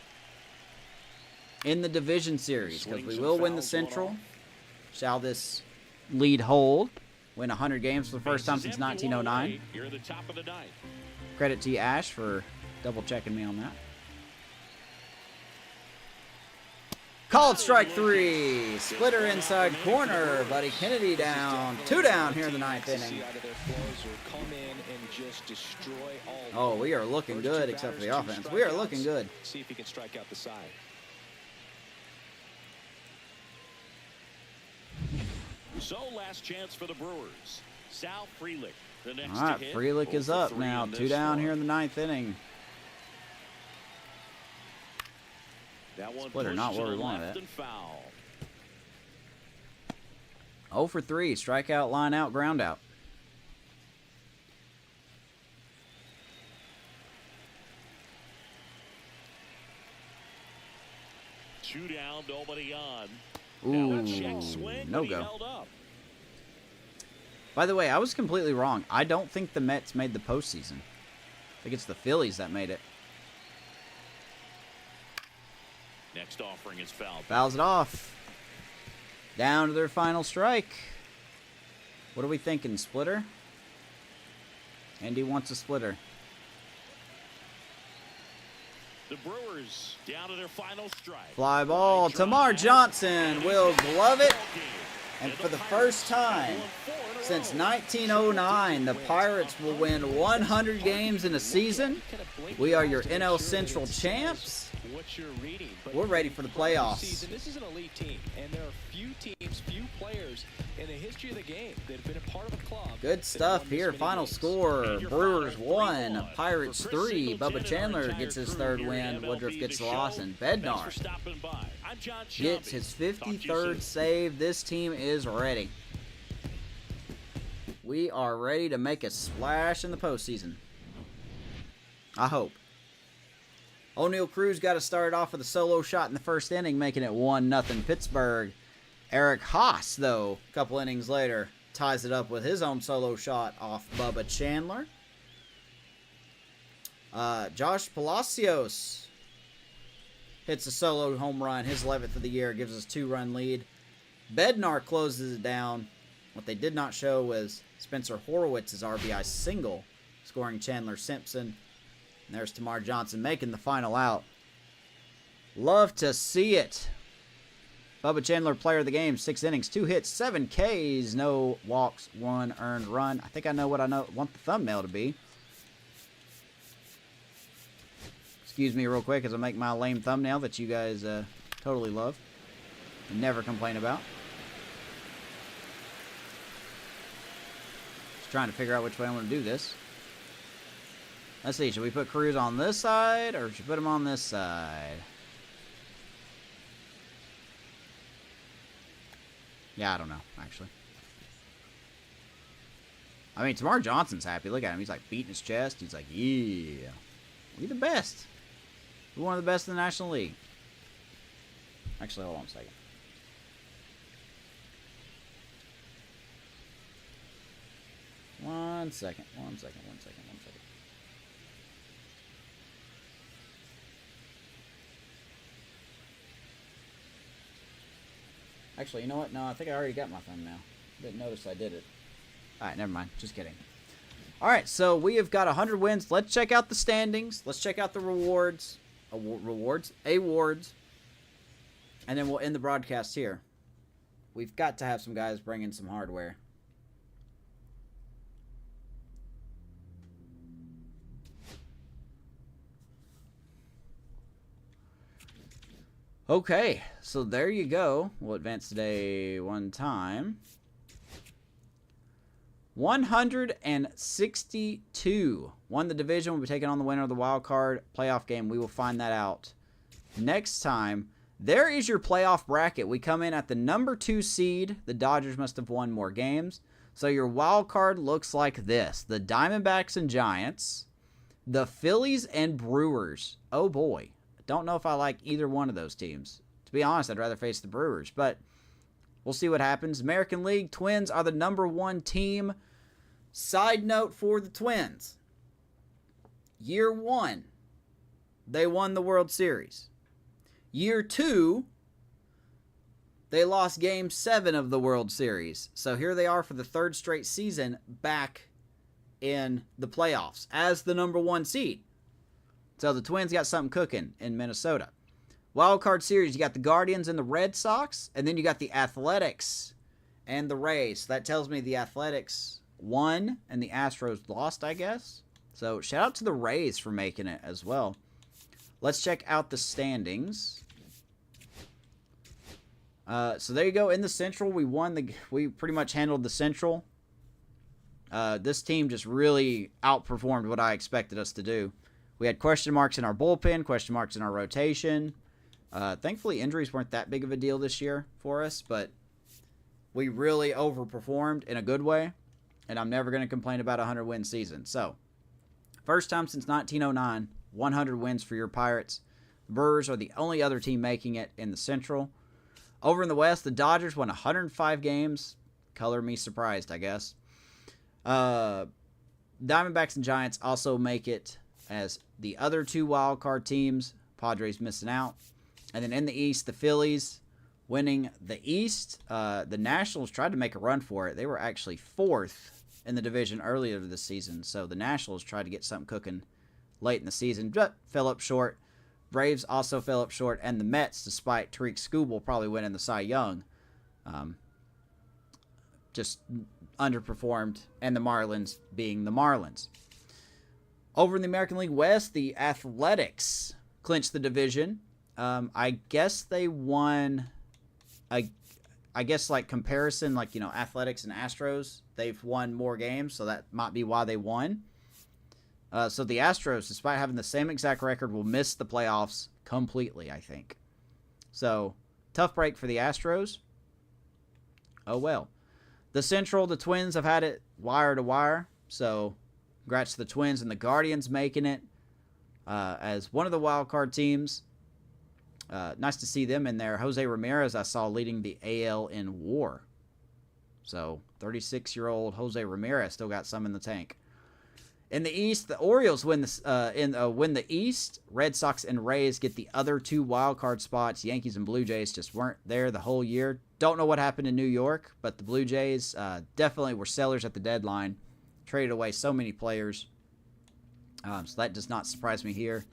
in the division series, because we will win the Central. Shall this lead hold? Win 100 games for the first time since 1909. You're the top of the ninth. Credit to you, Ash, for double-checking me on that. Called strike 3. Splitter inside corner. Buddy Kennedy down. 2 down here in the ninth inning. Oh, we are looking good except for the offense. We are looking good. See if he can strike out the side. So last chance for the Brewers. Sal Frelick. The next All right, to hit. Frelick is 0 for up 3 now. in 2 this down one. here in the ninth inning. That one Splitter, pushed not to where the we wanted left it. and foul. 0 for 3. Strikeout, line out, ground out. Two down, nobody on. Ooh, Now a check swing, no but he go. held up. By the way, I was completely wrong. I don't think the Mets made the postseason. I think it's the Phillies that made it. Next offering is fouled. Fouls it off. Down to their final strike. What are we thinking, splitter? Andy wants a splitter. The Brewers down to their final strike. Fly ball. Tamar Johnson will glove it. And for the first time since 1909, the Pirates will win 100 games in a season. We are your NL Central champs. We're ready for the playoffs. This is an elite team, and there are few teams, few players in the history of the game that have been a part of a club. Good stuff here. Final score: Brewers 1, Pirates 3. Bubba Chandler gets his third win. Woodruff gets the loss, and Bednar gets his 53rd save. This team is ready. We are ready to make a splash in the postseason. I hope. O'Neal Cruz got to start off with a solo shot in the first inning, making it 1-0 Pittsburgh. Eric Haas, though, a couple innings later, ties it up with his own solo shot off Bubba Chandler. Josh Palacios hits a solo home run, his 11th of the year, gives us a 2-run lead. Bednar closes it down. What they did not show was Spencer Horowitz's RBI single, scoring Chandler Simpson. And there's Tamar Johnson making the final out. Love to see it. Bubba Chandler, player of the game, 6 innings, 2 hits, 7 Ks, no walks, 1 earned run. I think I know what I want the thumbnail to be. Excuse me real quick as I make my lame thumbnail that you guys totally love and never complain about. trying to figure out which way I want to do this. Let's see. Should we put Cruz on this side, or should we put him on this side? Yeah, I don't know, actually. I mean, Tamar Johnson's happy. Look at him. He's, like, beating his chest. He's like, yeah. We're the best. We're one of the best in the National League. Actually, hold on a second. One second. Actually, you know what? No, I think I already got my thumbnail. Didn't notice I did it. Alright, never mind. Just kidding. Alright, so we have got 100 wins. Let's check out the standings. Let's check out the rewards. Awards. And then we'll end the broadcast here. We've got to have some guys bring in some hardware. Okay, so there you go. We'll advance today one time. 162. Won the division. We'll be taking on the winner of the wild card playoff game. We will find that out next time. There is your playoff bracket. We come in at the number 2 seed. The Dodgers must have won more games. So your wild card looks like this. The Diamondbacks and Giants. The Phillies and Brewers. Oh boy. Don't know if I like either one of those teams. To be honest, I'd rather face the Brewers. But we'll see what happens. American League Twins are the number 1 team. Side note for the Twins. Year 1, they won the World Series. Year 2, they lost Game 7 of the World Series. So here they are for the 3rd straight season back in the playoffs as the number 1 seed. So the Twins got something cooking in Minnesota. Wild card series, you got the Guardians and the Red Sox, and then you got the Athletics and the Rays. That tells me the Athletics won and the Astros lost, I guess. So shout out to the Rays for making it as well. Let's check out the standings. So there you go. In the Central, we pretty much handled the Central. This team just really outperformed what I expected us to do. We had question marks in our bullpen, question marks in our rotation. Thankfully, injuries weren't that big of a deal this year for us, but we really overperformed in a good way, and I'm never going to complain about a 100-win season. So, first time since 1909, 100 wins for your Pirates. The Brewers are the only other team making it in the Central. Over in the West, the Dodgers won 105 games. Color me surprised, I guess. Diamondbacks and Giants also make it as the other 2 wild card teams. Padres missing out. And then in the East, the Phillies winning the East. The Nationals tried to make a run for it. They were actually 4th in the division earlier this season. So the Nationals tried to get something cooking late in the season, but fell up short. Braves also fell up short. And the Mets, despite Tariq Skubal probably winning the Cy Young, just underperformed. And the Marlins being the Marlins. Over in the American League West, the Athletics clinched the division. I guess they won. I guess like comparison, like, you know, Athletics and Astros, they've won more games, so that might be why they won. So the Astros, despite having the same exact record, will miss the playoffs completely, I think. So, tough break for the Astros. Oh well. The Central, the Twins have had it wire to wire, so congrats to the Twins and the Guardians making it as one of the wild card teams. Nice to see them in there. Jose Ramirez, I saw leading the AL in WAR. So, 36-year-old Jose Ramirez still got some in the tank. In the East, the Orioles win the East. Red Sox and Rays get the other 2 wild card spots. Yankees and Blue Jays just weren't there the whole year. Don't know what happened in New York, but the Blue Jays definitely were sellers at the deadline. Traded away so many players. So that does not surprise me here.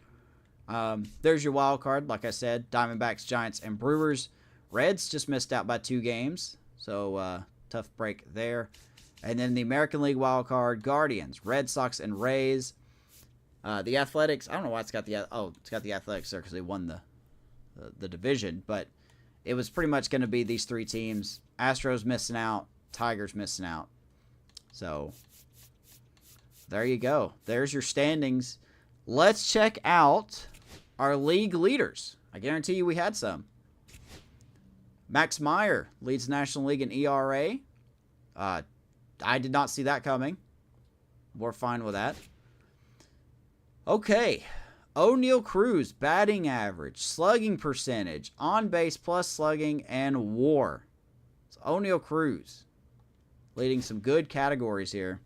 There's your wild card. Like I said, Diamondbacks, Giants, and Brewers. Reds just missed out by 2 games. So tough break there. And then the American League wild card, Guardians, Red Sox, and Rays. The Athletics, I don't know why it's got the Athletics there because they won the division. But it was pretty much going to be these 3 teams. Astros missing out, Tigers missing out. So there you go. There's your standings. Let's check out our league leaders. I guarantee you we had some. Max Meyer leads the National League in ERA. I did not see that coming. We're fine with that. Okay. O'Neal Cruz, batting average, slugging percentage, on base plus slugging, and WAR. So O'Neal Cruz leading some good categories here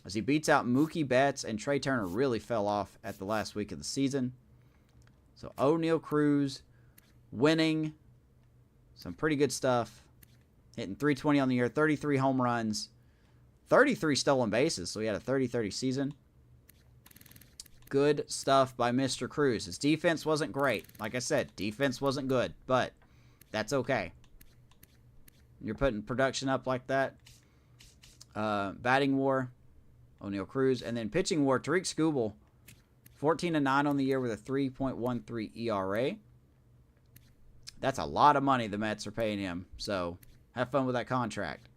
as he beats out Mookie Betts, and Trey Turner really fell off at the last week of the season. So O'Neal Cruz winning some pretty good stuff. Hitting .320 on the year, 33 home runs, 33 stolen bases. So he had a 30-30 season. Good stuff by Mr. Cruz. His defense wasn't great. Like I said, defense wasn't good, but that's okay. You're putting production up like that. Batting WAR, O'Neal Cruz. And then pitching WAR, Tariq Skubal, 14-9 on the year with a 3.13 ERA. That's a lot of money the Mets are paying him, so have fun with that contract.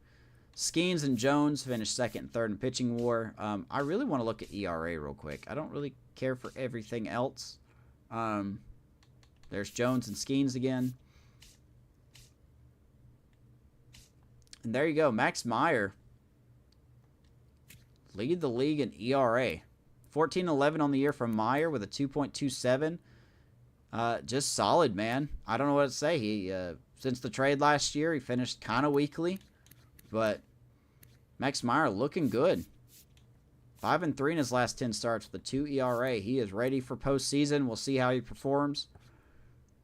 Skeens and Jones finished second and third in pitching WAR. I really want to look at ERA real quick. I don't really care for everything else. There's Jones and Skeens again. And there you go. Max Meyer lead the league in ERA. 14-11 on the year from Meyer with a 2.27. Just solid, man. I don't know what to say. He since the trade last year, he finished kind of weakly. But Max Meyer looking good. 5-3 in his last 10 starts with a 2 ERA. He is ready for postseason. We'll see how he performs.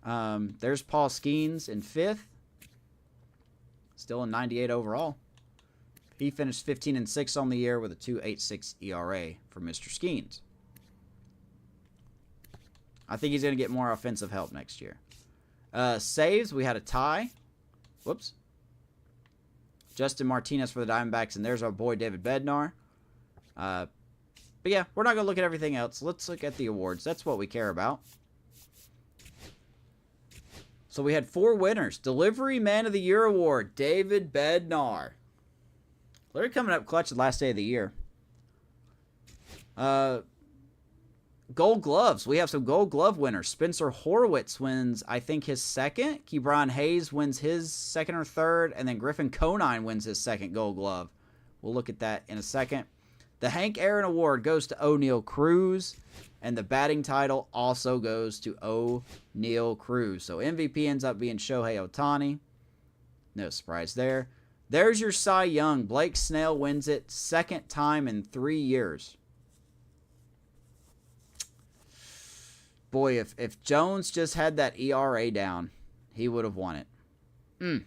There's Paul Skeens in 5th. Still in 98 overall. He finished 15-6 on the year with a 2.86 ERA for Mr. Skeens. I think he's going to get more offensive help next year. Saves, we had a tie. Whoops. Justin Martinez for the Diamondbacks, and there's our boy David Bednar. But yeah, we're not going to look at everything else. Let's look at the awards. That's what we care about. So we had 4 winners. Delivery Man of the Year Award, David Bednar. Literally coming up clutch the last day of the year. Gold Gloves. We have some Gold Glove winners. Spencer Horwitz wins, I think, his second. Ke'Bryan Hayes wins his second or third. And then Griffin Conine wins his second Gold Glove. We'll look at that in a second. The Hank Aaron Award goes to O'Neal Cruz. And the batting title also goes to O'Neal Cruz. So MVP ends up being Shohei Ohtani. No surprise there. There's your Cy Young. Blake Snell wins it. Second time in 3 years. Boy, if Jones just had that ERA down, he would have won it.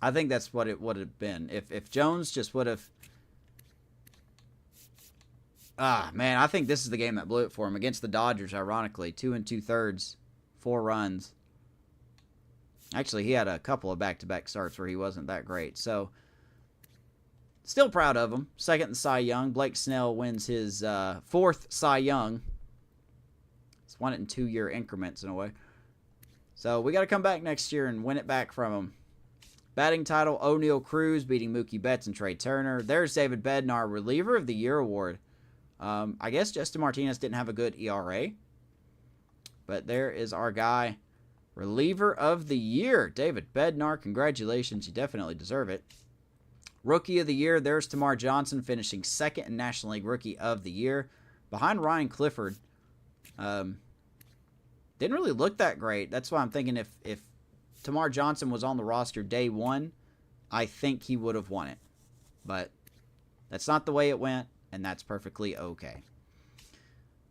I think that's what it would have been. If Jones just would have... man, I think this is the game that blew it for him. Against the Dodgers, ironically. 2 2/3, 4 runs. Actually, he had a couple of back-to-back starts where he wasn't that great. So, still proud of him. Second in Cy Young. Blake Snell wins his 4th Cy Young. He's won it in 2-year increments in a way. So, we got to come back next year and win it back from him. Batting title, O'Neal Cruz beating Mookie Betts and Trey Turner. There's David Bednar, Reliever of the Year Award. I guess Justin Martinez didn't have a good ERA. But there is our guy, Reliever of the Year, David Bednar. Congratulations, you definitely deserve it. Rookie of the Year, there's Tamar Johnson finishing second in National League Rookie of the Year. Behind Ryan Clifford. Didn't really look that great. That's why I'm thinking if Tamar Johnson was on the roster day one, I think he would have won it. But that's not the way it went, and that's perfectly okay.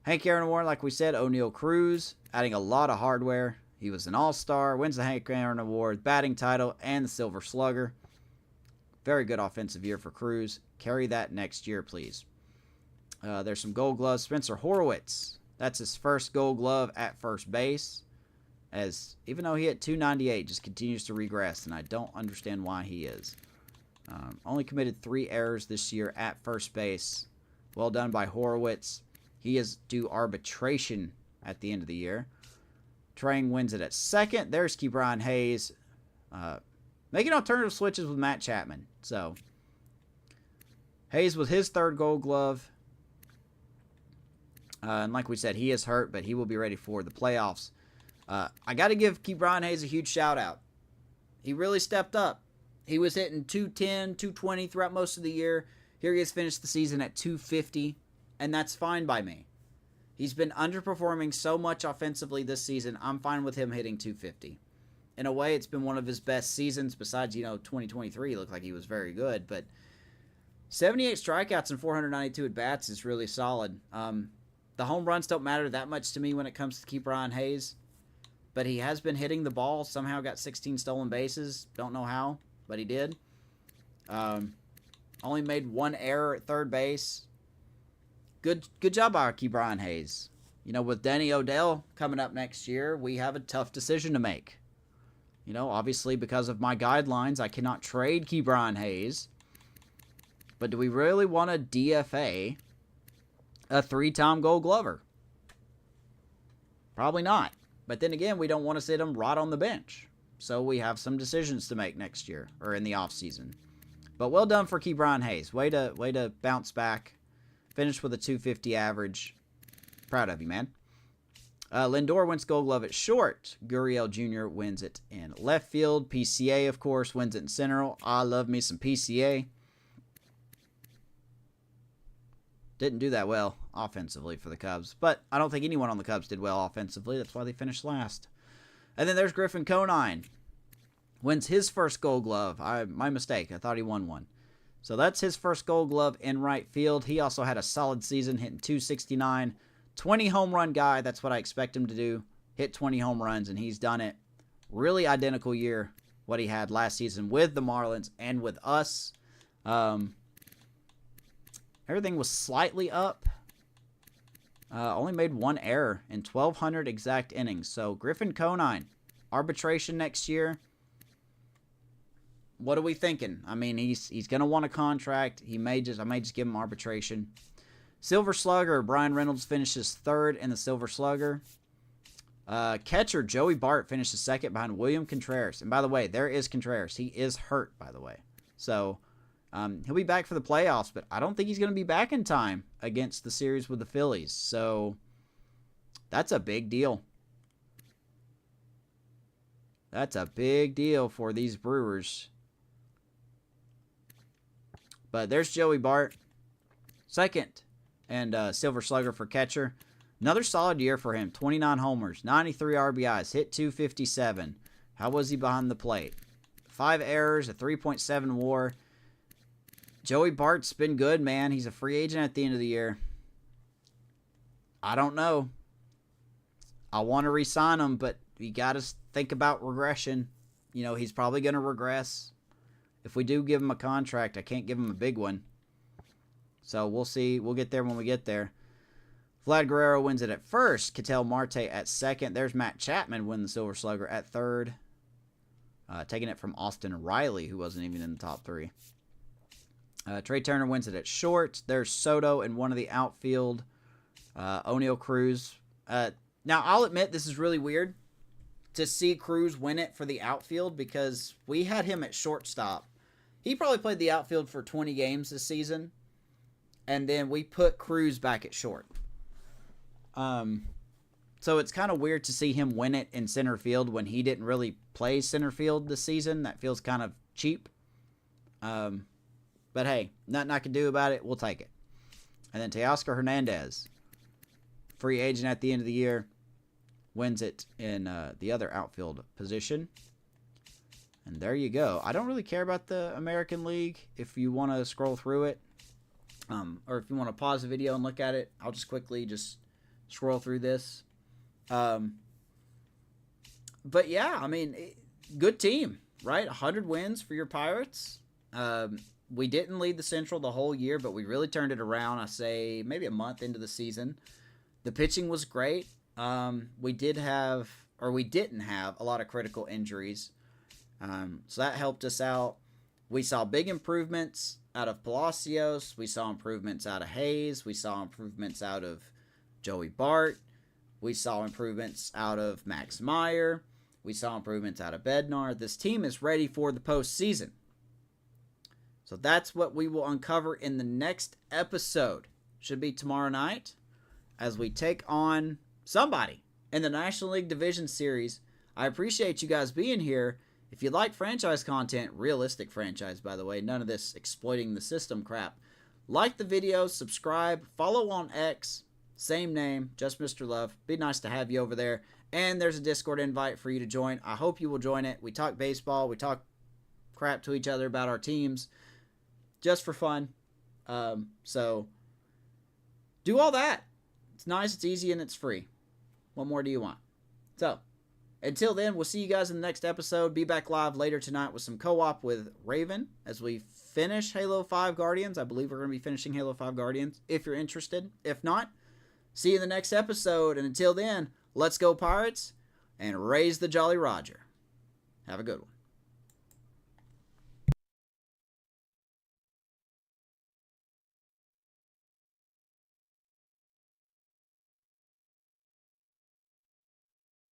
Hank Aaron Award, like we said, O'Neal Cruz, adding a lot of hardware. He was an all-star, wins the Hank Aaron Award, batting title, and the Silver Slugger. Very good offensive year for Cruz. Carry that next year, please. There's some Gold Gloves. Spencer Horwitz. That's his first Gold Glove at first base. As even though he hit .298, just continues to regress, and I don't understand why he is. Only committed 3 errors this year at first base. Well done by Horwitz. He is due arbitration at the end of the year. Trang wins it at second. There's Ke'Bryan Hayes. Making alternative switches with Matt Chapman. So, Hayes with his third Gold Glove. And like we said, he is hurt, but he will be ready for the playoffs. I got to give Ke'Bryan Hayes a huge shout out. He really stepped up. He was hitting 210, 220 throughout most of the year. Here he has finished the season at 250, and that's fine by me. He's been underperforming so much offensively this season. I'm fine with him hitting 250. In a way, it's been one of his best seasons besides, 2023 looked like he was very good. But 78 strikeouts and 492 at-bats is really solid. The home runs don't matter that much to me when it comes to Ke'Bryan Hayes. But he has been hitting the ball. Somehow got 16 stolen bases. Don't know how, but he did. Only made one error at third base. Good job by Ke'Bryan Hayes. With Denny Odell coming up next year, we have a tough decision to make. Obviously because of my guidelines, I cannot trade Ke'Bryan Hayes. But do we really want to DFA a 3-time Gold Glover? Probably not. But then again, we don't want to sit him right on the bench. So we have some decisions to make next year or in the offseason. But well done for Ke'Bryan Hayes. Way to bounce back. Finished with a 250 average. Proud of you, man. Lindor wins Gold Glove at short. Gurriel Jr. wins it in left field. PCA, of course, wins it in center. I love me some PCA. Didn't do that well offensively for the Cubs. But I don't think anyone on the Cubs did well offensively. That's why they finished last. And then there's Griffin Conine. Wins his first Gold Glove. My mistake. I thought he won one. So that's his first Gold Glove in right field. He also had a solid season, hitting 269. 20 home run guy. That's what I expect him to do. Hit 20 home runs, and he's done it. Really identical year what he had last season with the Marlins and with us. Everything was slightly up. Only made one error in 1,200 exact innings. So Griffin Conine, arbitration next year. What are we thinking? I mean, he's going to want a contract. I may just give him arbitration. Silver Slugger, Brian Reynolds finishes third in the Silver Slugger. Catcher, Joey Bart finishes second behind William Contreras. And by the way, there is Contreras. He is hurt, by the way. So he'll be back for the playoffs, but I don't think he's going to be back in time against the series with the Phillies. So that's a big deal. That's a big deal for these Brewers. But there's Joey Bart. Second and Silver Slugger for catcher. Another solid year for him. 29 homers, 93 RBIs, hit 257. How was he behind the plate? 5 errors, a 3.7 WAR. Joey Bart's been good, man. He's a free agent at the end of the year. I don't know. I want to re-sign him, but you got to think about regression. He's probably going to regress. If we do give him a contract, I can't give him a big one. So we'll see. We'll get there when we get there. Vlad Guerrero wins it at first. Ketel Marte at second. There's Matt Chapman winning the Silver Slugger at third. Taking it from Austin Riley, who wasn't even in the top 3. Trey Turner wins it at short. There's Soto in one of the outfield. O'Neal Cruz. Now, I'll admit this is really weird to see Cruz win it for the outfield because we had him at shortstop. He probably played the outfield for 20 games this season. And then we put Cruz back at short. So it's kind of weird to see him win it in center field when he didn't really play center field this season. That feels kind of cheap. But hey, nothing I can do about it. We'll take it. And then Teoscar Hernandez, free agent at the end of the year, wins it in the other outfield position. And there you go. I don't really care about the American League. If you want to scroll through it, or if you want to pause the video and look at it, I'll just quickly scroll through this. But yeah, I mean, good team, right? 100 wins for your Pirates. We didn't lead the Central the whole year, but we really turned it around, I say, maybe a month into the season. The pitching was great. We didn't have a lot of critical injuries. So that helped us out. We saw big improvements out of Palacios. We saw improvements out of Hayes. We saw improvements out of Joey Bart. We saw improvements out of Max Meyer. We saw improvements out of Bednar. This team is ready for the postseason. So that's what we will uncover in the next episode. Should be tomorrow night as we take on somebody in the National League Division Series. I appreciate you guys being here. If you like franchise content, realistic franchise, by the way, none of this exploiting the system crap, like the video, subscribe, follow on X, same name, just Mr. Love. Be nice to have you over there. And there's a Discord invite for you to join. I hope you will join it. We talk baseball. We talk crap to each other about our teams just for fun. So do all that. It's nice, it's easy, and it's free. What more do you want? So until then, we'll see you guys in the next episode. Be back live later tonight with some co-op with Raven as we finish Halo 5 Guardians. I believe we're going to be finishing Halo 5 Guardians if you're interested. If not, see you in the next episode. And until then, let's go Pirates and raise the Jolly Roger. Have a good one.